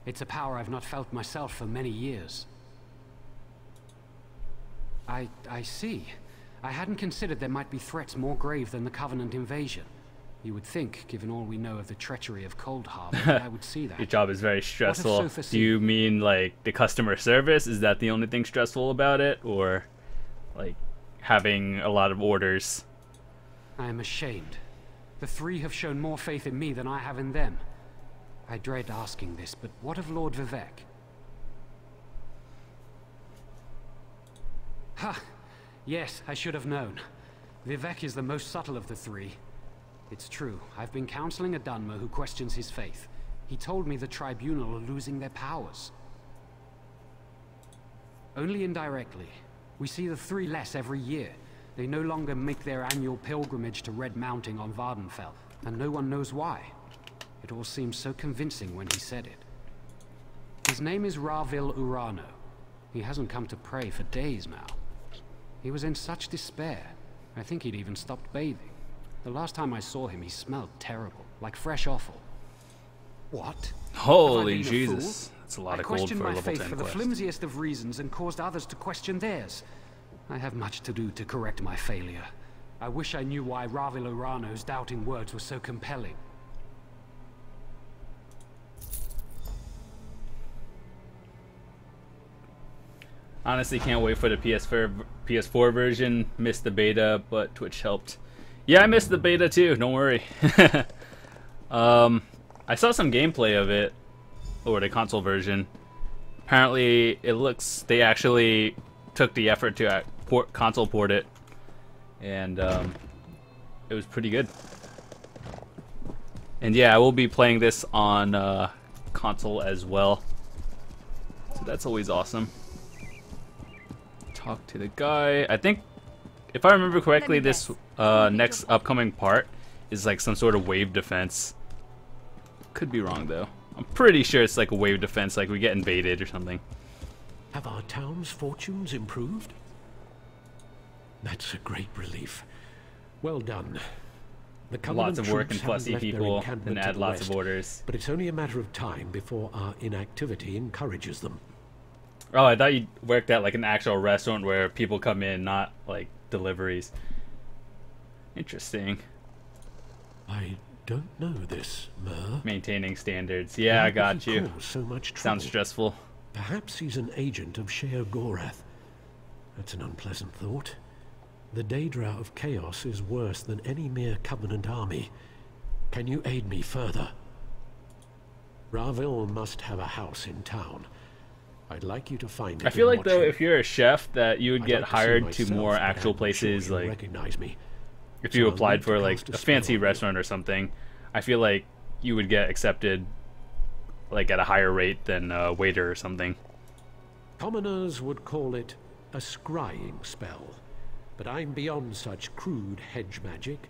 It's a power I've not felt myself for many years. I see. I hadn't considered there might be threats more grave than the Covenant invasion. You would think, given all we know of the treachery of Cold Harbor, that I would see that. Your job is very stressful. Do you mean like the customer service? Is that the only thing stressful about it? Or like having a lot of orders? I am ashamed. The three have shown more faith in me than I have in them. I dread asking this, but what of Lord Vivek? Ha! Yes, I should have known. Vivek is the most subtle of the three. It's true, I've been counseling a Dunmer who questions his faith. He told me the Tribunal are losing their powers. Only indirectly. We see the three less every year. They no longer make their annual pilgrimage to Red Mounting on Vardenfell, and no one knows why. It all seemed so convincing when he said it. His name is Ravil Urano. He hasn't come to pray for days now. He was in such despair. I think he'd even stopped bathing. The last time I saw him, he smelled terrible, like fresh offal. What? Holy Jesus. That's a lot of gold for a level 10 quest. I questioned my faith for the flimsiest of reasons and caused others to question theirs. I have much to do to correct my failure. I wish I knew why Ravil Urano's doubting words were so compelling. Honestly, can't wait for the PS4 version. Missed the beta, but Twitch helped. Yeah, I missed the beta too, don't worry. I saw some gameplay of it, or the console version. Apparently, it looks, they actually took the effort to console port it, and it was pretty good. And yeah, I will be playing this on console as well, so that's always awesome. Talk to the guy. I think, if I remember correctly, this next upcoming part is like some sort of wave defense. Could be wrong though. I'm pretty sure it's like a wave defense, like we get invaded or something. Have our town's fortunes improved? That's a great relief. Well done. The lots of work and fussy people, and add lots of orders. But it's only a matter of time before our inactivity encourages them. Oh, I thought you worked at like an actual restaurant where people come in, not like deliveries. Interesting. I don't know this, Mer. Maintaining standards. Yeah, I got you. So much trouble? Sounds stressful. Perhaps he's an agent of Sheer Gorath. That's an unpleasant thought. The Daedra of Chaos is worse than any mere Covenant army. Can you aid me further? Ravil must have a house in town. I'd like you to find it. I feel like though, if you're a chef, that you would get hired to more actual places. Like, recognize me. If you applied for like a fancy restaurant or something, I feel like you would get accepted like at a higher rate than a waiter or something. Commoners would call it a scrying spell, but I'm beyond such crude hedge magic.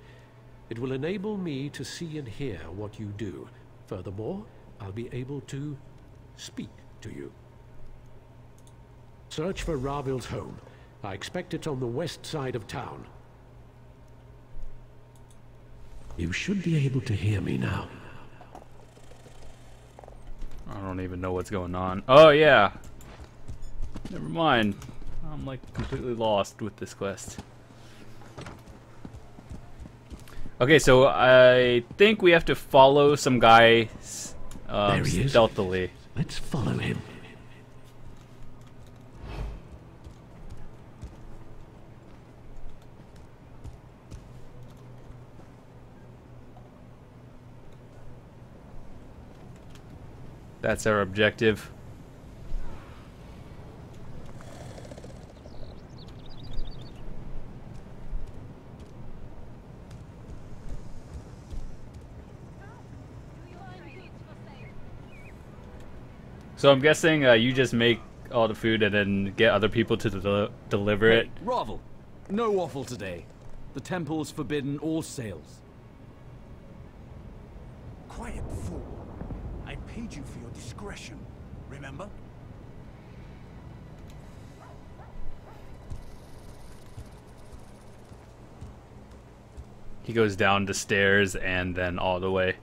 It will enable me to see and hear what you do. Furthermore, I'll be able to speak to you. Search for Ravil's home. I expect it's on the west side of town. You should be able to hear me now. I don't even know what's going on. Oh yeah. Never mind. I'm like completely lost with this quest. Okay, so I think we have to follow some guy There he is. stealthily. Let's follow him. That's our objective. So I'm guessing you just make all the food and then get other people to deliver it. Ravel, no waffle today. The temple's forbidden all sales. Quiet, fool. I paid you for your discretion, remember? He goes down the stairs and then all the way.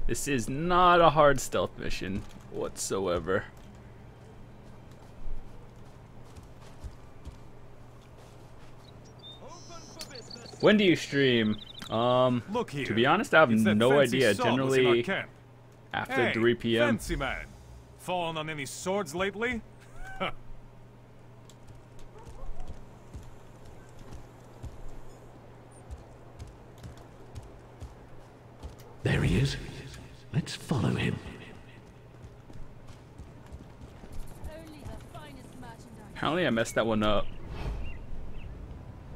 This is not a hard stealth mission whatsoever. When do you stream? Look here. To be honest, I have It's that no fancy idea. sword was in our Generally camp. after Hey, 3 p.m. Fancy man. Fallen on any swords lately? There he is. Let's follow him. Apparently I messed that one up.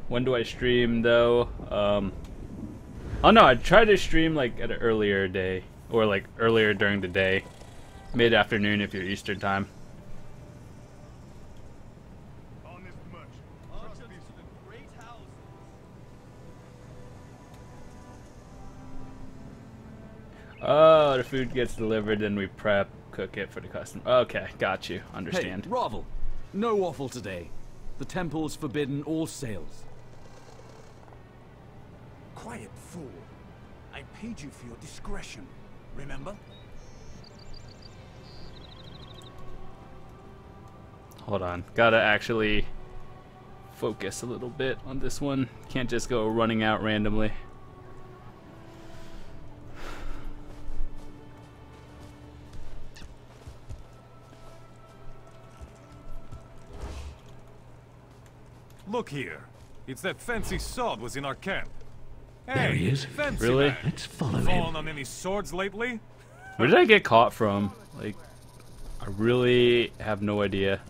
When do I stream though? Oh no, I tried to stream like at an earlier day, or like earlier during the day, mid-afternoon if you're Eastern time. Oh, the food gets delivered, then we prep, cook it for the customer. Okay, got you. Understand. Hey, Ravel, no waffle today. The temple's forbidden all sales. Quiet, fool. I paid you for your discretion, remember? Hold on, gotta actually focus a little bit on this one. Can't just go running out randomly. Look here. It's that fancy sword was in our camp. Hey, There he is. Fancy Really? man. Let's follow him. Fallen on any swords lately? Where did I get caught from? Like, I really have no idea.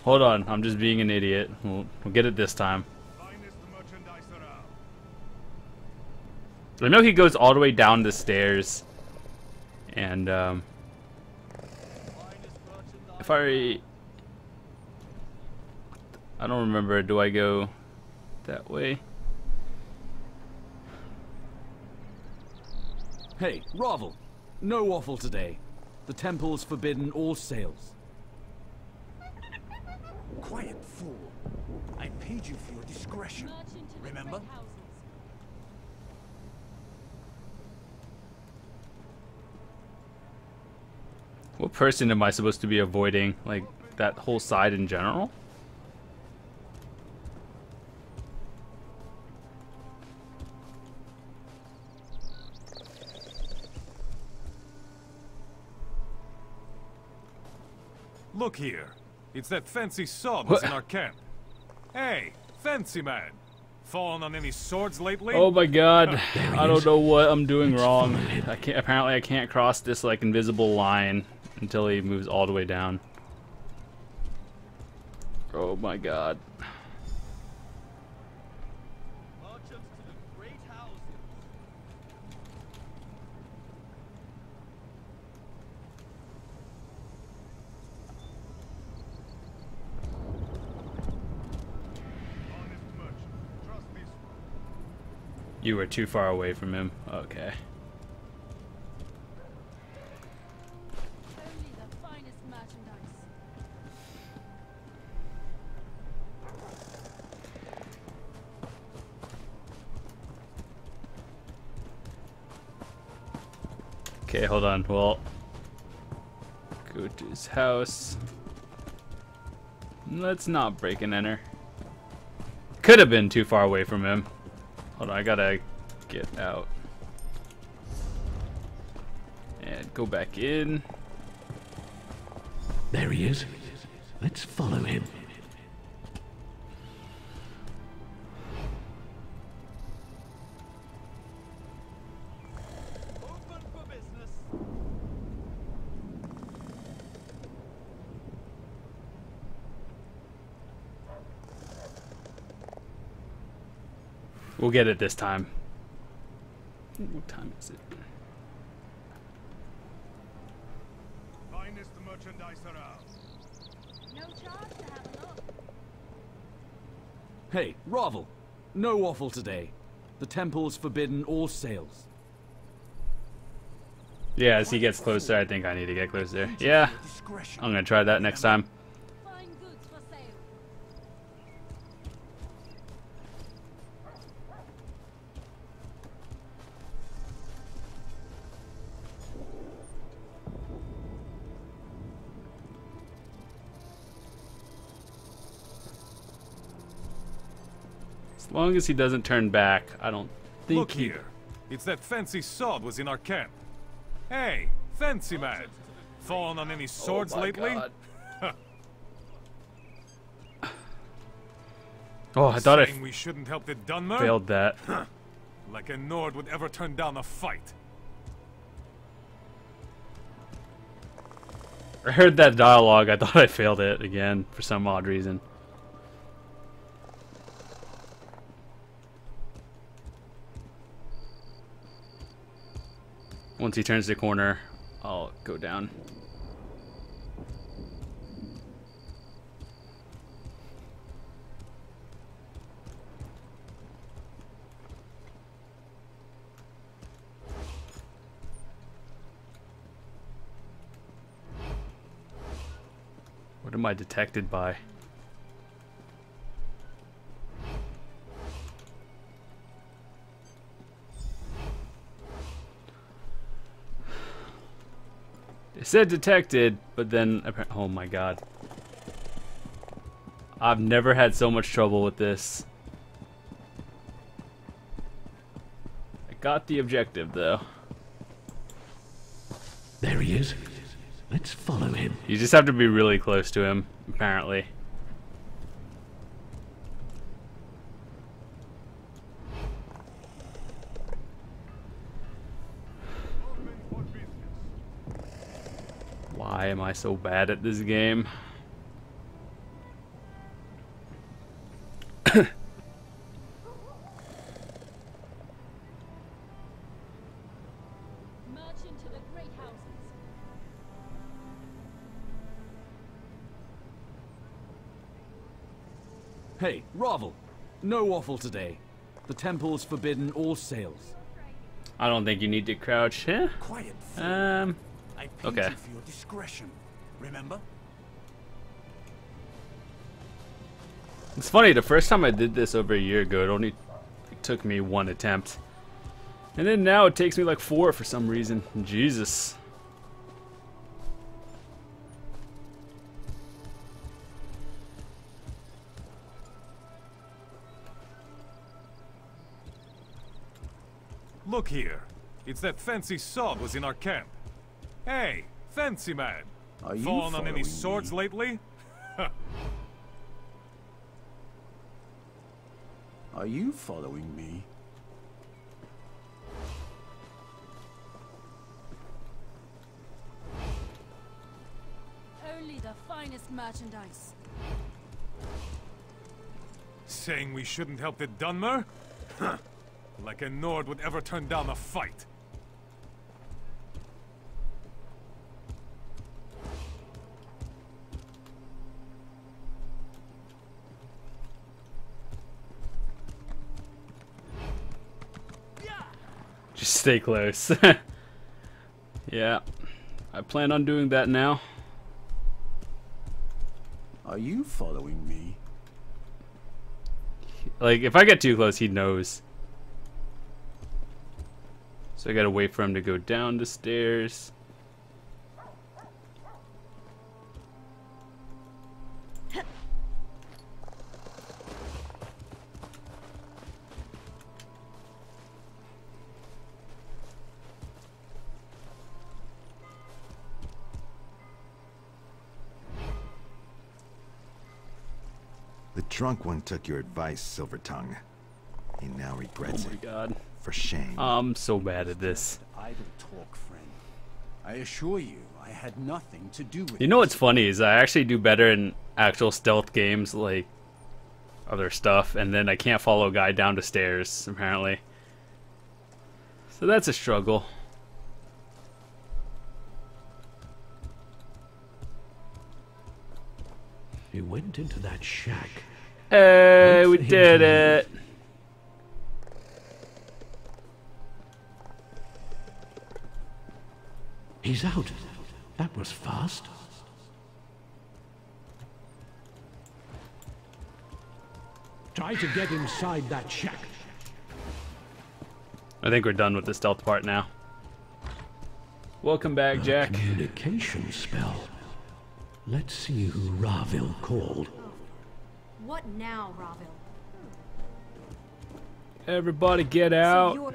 Hold on, I'm just being an idiot. We'll get it this time. I know he goes all the way down the stairs, and if I don't remember. Do I go that way? Hey, Ravel, no waffle today. The temple's forbidden all sales. Quiet, fool. I paid you for your discretion, remember? What person am I supposed to be avoiding? Like, that whole side in general? Look here. It's that fancy sword was in our camp. Hey, fancy man. Fallen on any swords lately? Oh my god. I don't know what I'm doing wrong. Apparently I can't cross this like invisible line until he moves all the way down. Oh my god. You were too far away from him. Okay. Okay, hold on. Well, go to his house. Let's not break and enter. Could have been too far away from him. Hold on, I gotta get out. And go back in. There he is. Let's follow him. We'll get it this time. What time is it? Finest merchandise around. No charge to have a look. Hey, Ravel. No waffle today. The temple's forbidden all sales. Yeah, as he gets closer, I think I need to get closer. Yeah, I'm gonna try that next time. Fine goods for sale. As long as he doesn't turn back, I don't think Look here. It's that fancy sword was in our camp. Hey, fancy man. Fallen on any swords lately? Oh, I thought Saying we shouldn't help the Dunmer? failed that. Like a Nord would ever turn down a fight. I heard that dialogue. I thought I failed it again for some odd reason. Once he turns the corner, I'll go down. What am I detected by? It said detected, but then oh my god. I've never had so much trouble with this. I got the objective though. There he is. Let's follow him. You just have to be really close to him, apparently. Why am I so bad at this game? Merchant to the great houses. Hey, Ravel. No waffle today. The temple's forbidden all sales. I don't think you need to crouch. Huh? Quiet. Okay. You for your discretion. Remember? It's funny, the first time I did this over a year ago, it only took me one attempt. And then now it takes me like 4 for some reason. Jesus. Look here. It's that fancy sword was in our camp. Hey, fancy man. Are you Fallen on any following swords me? lately? Are you following me? Only the finest merchandise. Saying we shouldn't help the Dunmer? Like a Nord would ever turn down a fight. Just stay close. Yeah. I plan on doing that now. Are you following me? Like, if I get too close, he knows. So I gotta wait for him to go down the stairs. The drunk one took your advice, Silvertongue. He now regrets it. Oh my god. For shame. I'm so bad at this. Idle talk, friend. I assure you, I had nothing to do with You know what's funny is I actually do better in actual stealth games like other stuff, and then I can't follow a guy down the stairs, apparently. So that's a struggle. You went into that shack. Hey, we did it! He's out. That was fast. Try to get inside that shack. I think we're done with the stealth part now. Welcome back, Jack. Communication spell. Let's see who Ravil called. What now, Ravil? Everybody get out.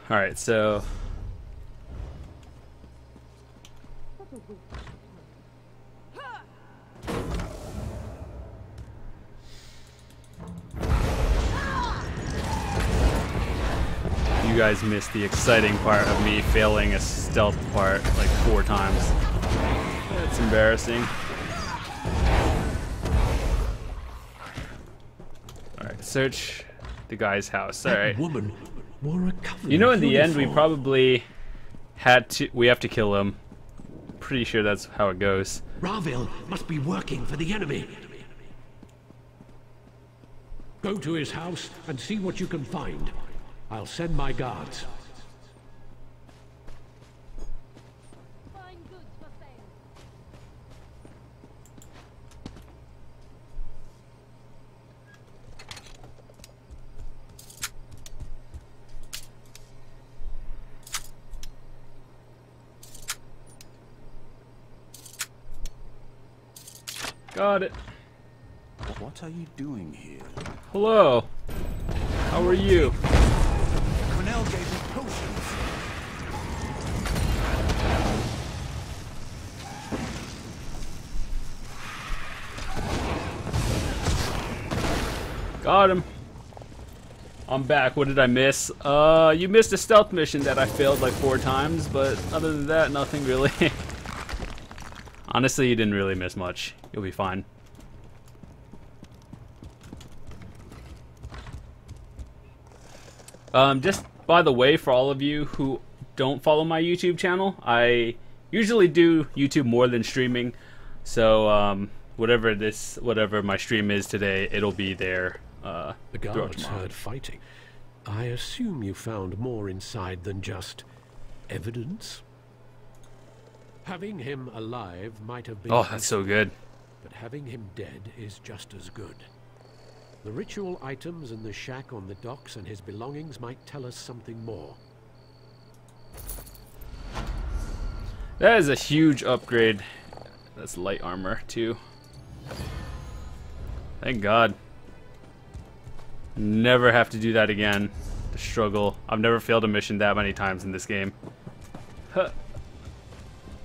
Alright, so... You guys missed the exciting part of me failing a stealth part like 4 times. That's embarrassing. Alright, search the guy's house. Alright. Woman wore a covenant You know, in the end, we uniform. probably we have to kill him. Pretty sure that's how it goes. Ravil must be working for the enemy. Go to his house and see what you can find. I'll send my guards. Got it. What are you doing here? Hello. How are you? Cornell gave me potions. Got him. I'm back. What did I miss? You missed a stealth mission that I failed like 4 times, but other than that, nothing really. Honestly, you didn't really miss much. You'll be fine. Just by the way, for all of you who don't follow my YouTube channel, I usually do YouTube more than streaming. So whatever my stream is today, it'll be there. The guards heard fighting. I assume you found more inside than just evidence? Having him alive might have been... Oh, that's so good. But having him dead is just as good. The ritual items in the shack on the docks and his belongings might tell us something more. That is a huge upgrade. That's light armor, too. Thank God. Never have to do that again. The struggle. I've never failed a mission that many times in this game. Huh.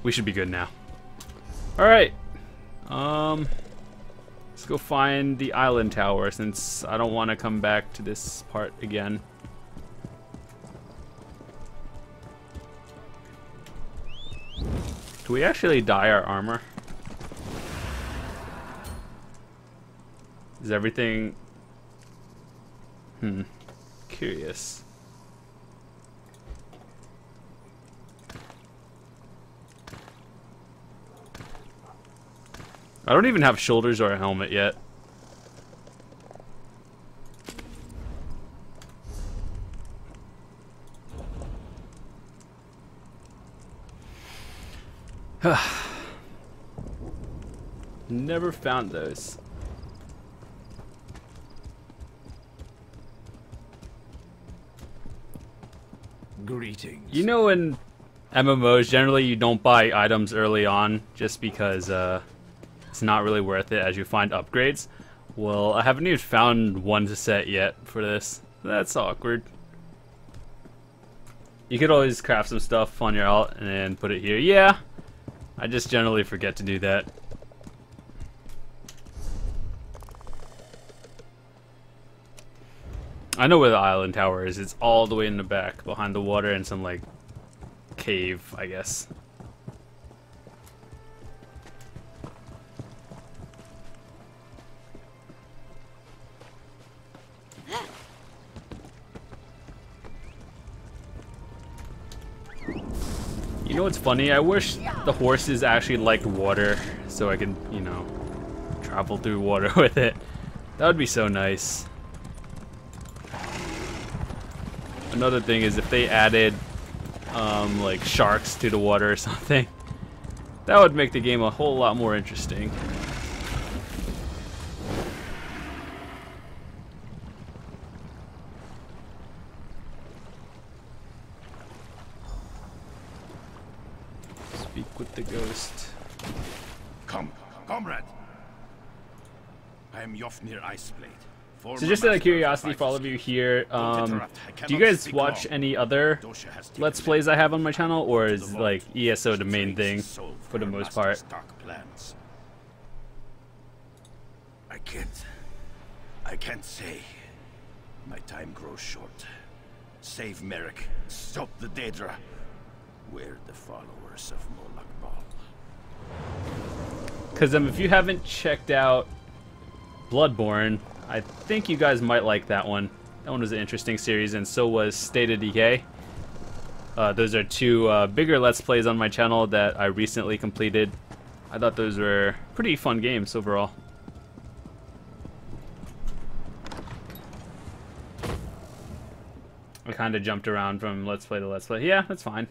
We should be good now. Alright. Let's go find the island tower since I don't want to come back to this part again. Do we actually dye our armor? Is everything... Curious. I don't even have shoulders or a helmet yet. Never found those. Greetings. You know, in MMOs, generally you don't buy items early on just because it's not really worth it as you find upgrades. Well, I haven't even found one to set yet for this. That's awkward. You could always craft some stuff on your alt and then put it here. Yeah, I just generally forget to do that. I know where the island tower is. It's all the way in the back, behind the water and some, like, cave, I guess. You know what's funny? I wish the horses actually liked water so I could, you know, travel through water with it. That would be so nice. Another thing is if they added like sharks to the water or something, that would make the game a whole lot more interesting. Speak with the ghost. Come, comrade. I am Yofnir Iceblade. So just out of curiosity for all of you here, do you guys watch any other Let's Plays I have on my channel, or is like ESO the main thing for the most part? I can't say. My time grows short. Save Merrick. Stop the Daedra. We're the followers of Molag Bal. Because if you haven't checked out Bloodborne, I think you guys might like that one. That one was an interesting series, and so was State of Decay. Those are two bigger Let's Plays on my channel that I recently completed. I thought those were pretty fun games overall. I kind of jumped around from Let's Play to Let's Play. Yeah, that's fine.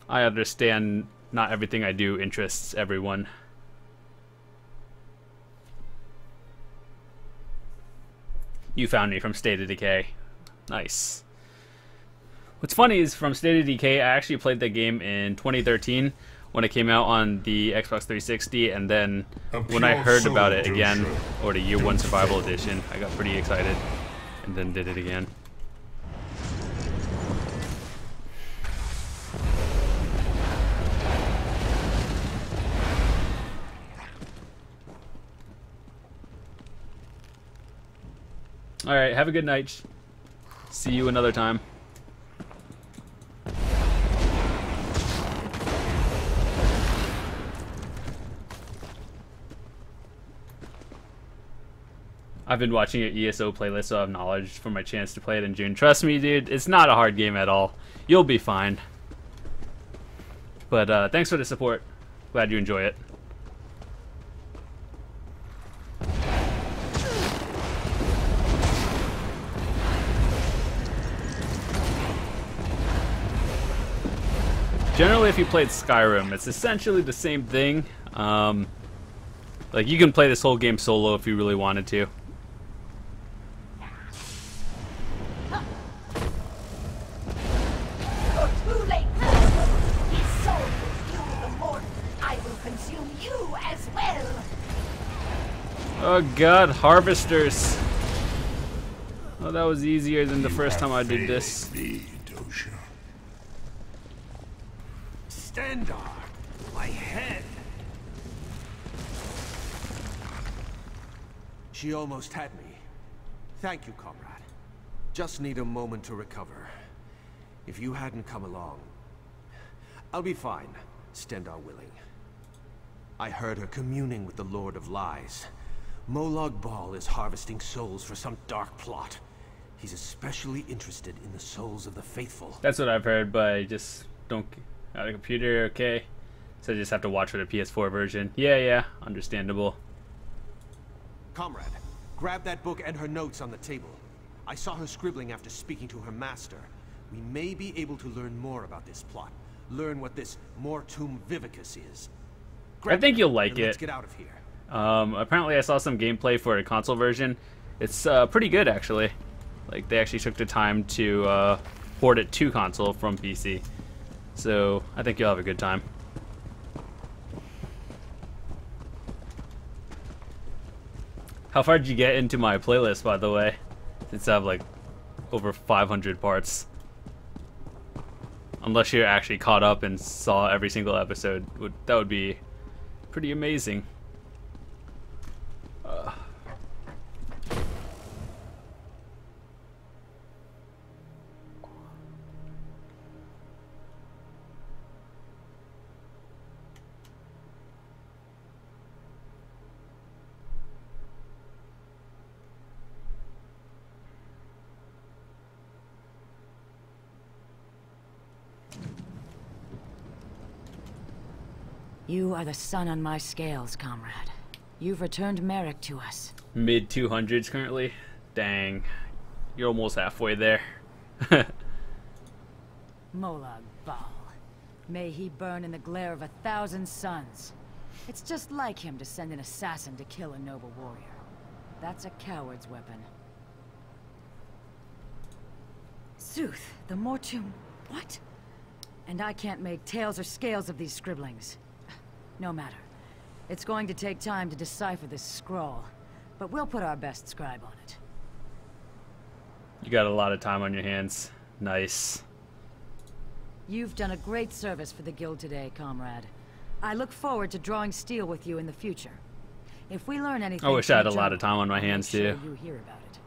I understand not everything I do interests everyone. You found me from State of Decay. Nice. What's funny is from State of Decay, I actually played that game in 2013 when it came out on the Xbox 360, and then when I heard about it again, or the Year 1 Survival Edition, I got pretty excited, and then did it again. Alright, have a good night. See you another time. I've been watching your ESO playlist, so I have knowledge for my chance to play it in June. Trust me, dude, it's not a hard game at all. You'll be fine. But thanks for the support. Glad you enjoy it. Generally, if you played Skyrim, it's essentially the same thing. Like, you can play this whole game solo if you really wanted to. You're too late. His soul will fuel the mortal. I will consume you as well. Oh god, harvesters. Oh, that was easier than the first time I did this. Standar, my head. She almost had me. Thank you, comrade. Just need a moment to recover. If you hadn't come along, I'll be fine, Stendarr willing. I heard her communing with the Lord of Lies. Molag Bal is harvesting souls for some dark plot. He's especially interested in the souls of the faithful. That's what I've heard, but I just don't... Got a computer, okay. So I just have to watch for the PS4 version. Yeah, understandable. Comrade, grab that book and her notes on the table. I saw her scribbling after speaking to her master. We may be able to learn more about this plot. Learn what this Mortum Vivicus is. I think you'll like it. Let's get out of here. Apparently I saw some gameplay for a console version. It's pretty good, actually. Like, they actually took the time to port it to console from PC. So I think you'll have a good time. How far did you get into my playlist, by the way? Since I have like over 500 parts. Unless you're actually caught up and saw every single episode, that would be pretty amazing. You are the sun on my scales, comrade. You've returned Merrick to us. Mid 200s currently. Dang. You're almost halfway there. Molag Bal. May he burn in the glare of 1,000 suns. It's just like him to send an assassin to kill a noble warrior. That's a coward's weapon. Sooth, the Mortum... What? And I can't make tails or scales of these scribblings. No matter. It's going to take time to decipher this scroll, but we'll put our best scribe on it. You got a lot of time on your hands. Nice. You've done a great service for the guild today, comrade. I look forward to drawing steel with you in the future. If we learn anything... I wish I had a lot of time on my hands, too. You hear about it.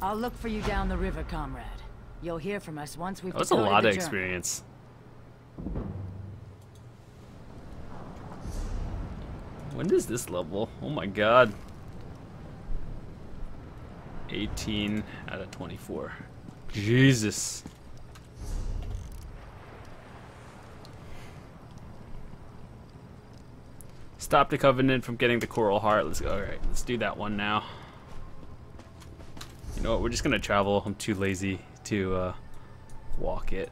I'll look for you down the river, comrade. You'll hear from us once we've... That's a lot of experience. When does this level? Oh my god. 18 out of 24. Jesus. Stop the Covenant from getting the Coral Heart. Let's go. Alright, let's do that one now. You know what? We're just gonna travel. I'm too lazy to walk it.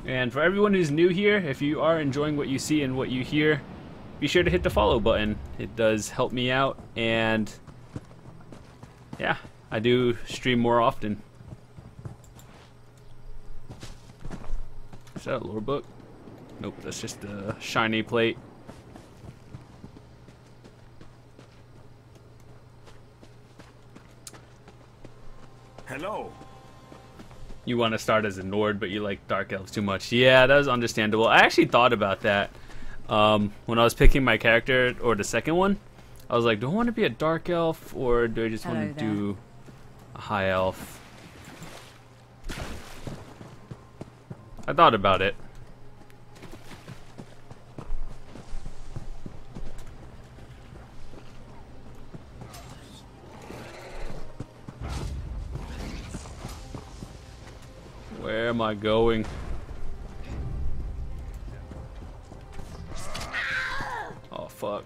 And for everyone who's new here, if you are enjoying what you see and what you hear, be sure to hit the follow button. It does help me out, and yeah, I do stream more often. Is that a lore book? Nope, that's just a shiny plate. Hello. You want to start as a Nord, but you like Dark Elves too much. Yeah, that was understandable. I actually thought about that when I was picking my character, or the second one. I was like, do I want to be a Dark Elf, or do I just want to do a High Elf? I thought about it. Where am I going? Oh, fuck.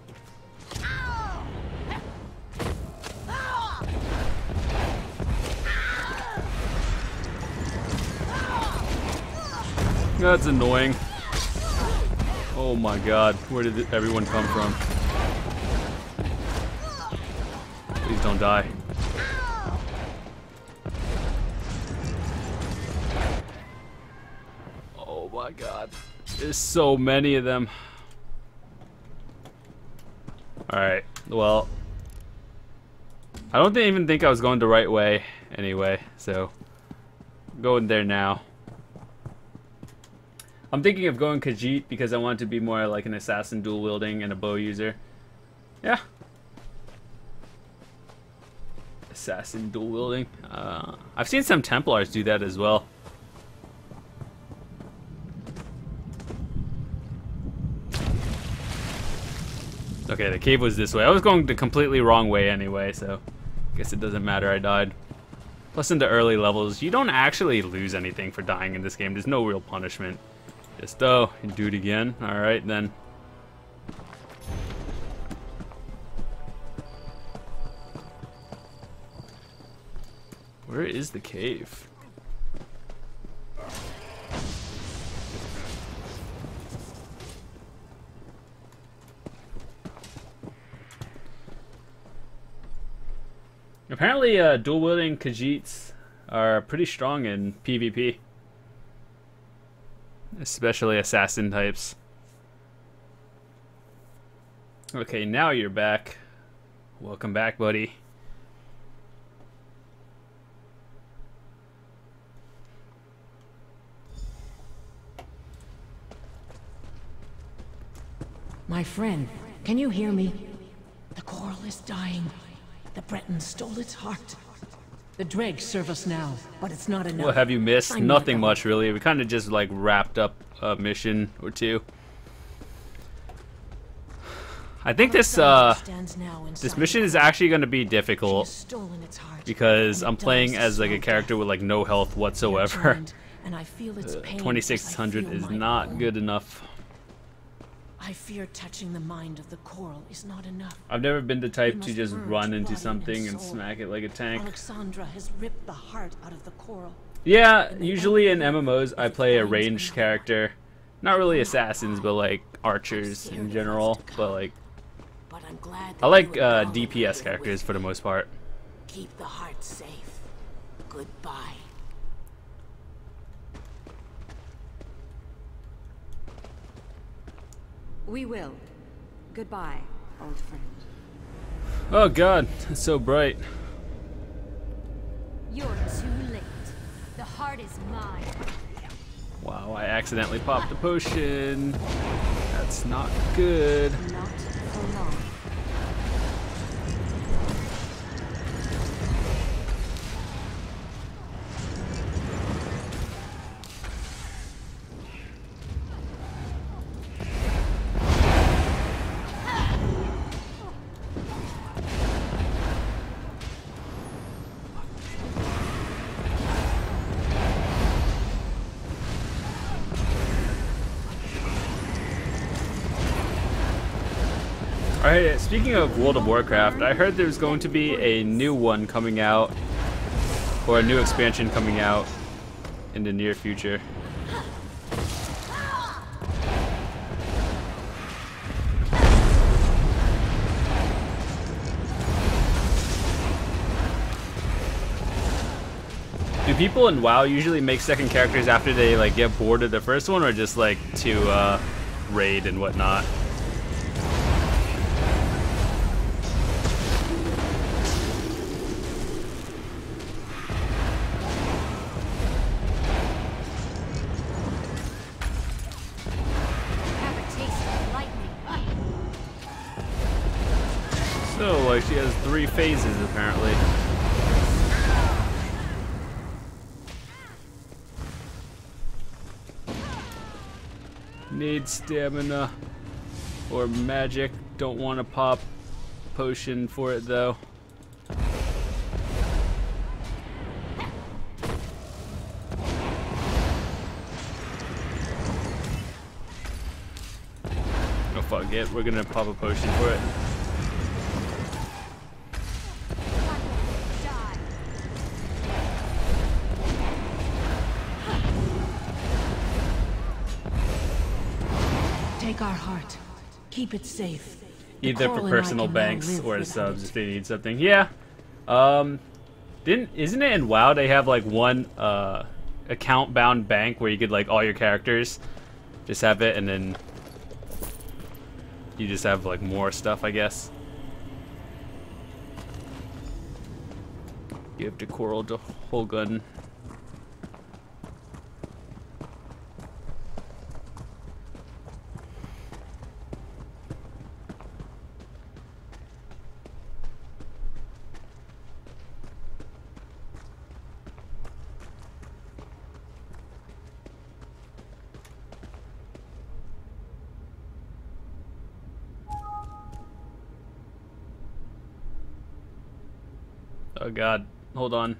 That's annoying. Oh my god, where did everyone come from? Please don't die. Oh my god, there's so many of them. Alright, well, I don't even think I was going the right way anyway, so I'm going there now. I'm thinking of going Khajiit because I want to be more like an assassin, dual wielding and a bow user. Yeah. Assassin dual wielding. I've seen some Templars do that as well. Okay, the cave was this way. I was going the completely wrong way anyway, so I guess it doesn't matter, I died. Plus in the early levels, you don't actually lose anything for dying in this game. There's no real punishment. Just, oh, you do it again. Alright, then. Where is the cave? Apparently, dual-wielding Khajiits are pretty strong in PvP. Especially assassin types. Okay, now you're back. Welcome back, buddy. My friend, can you hear me? The coral is dying. The Bretons stole its heart. The dregs serve us now, but it's not enough. What have you missed? I'm Nothing not much, really. We kind of just like wrapped up a mission or two. I think this mission is actually going to be difficult because I'm playing as like a character with like no health whatsoever. 2600 is not good enough. I fear touching the mind of the coral is not enough. I've never been the type to just run into something and smack it like a tank. Alexandra has ripped the heart out of the coral. Yeah, usually in MMOs I play a ranged character. Not really assassins, but like archers in general. But like, I like DPS characters for the most part. Keep the heart safe. Goodbye. We will. Goodbye, old friend. Oh god, it's so bright. You're too late. The heart is mine. Wow, I accidentally popped the potion. That's not good. Not for long. Alright, speaking of World of Warcraft, I heard there's going to be a new one coming out, or a new expansion coming out in the near future. Do people in WoW usually make second characters after they like get bored of the first one, or just like to raid and whatnot? So, like, she has 3 phases, apparently. Need stamina or magic. Don't want to pop potion for it, though. Oh, fuck it. We're gonna pop a potion for it. Take our heart. Keep it safe. Either for personal banks or subs if they need something. Yeah. Isn't it in WoW they have like one account bound bank where you could like all your characters just have it, and then you just have like more stuff, I guess. Give the coral to Holgun. Oh god, hold on.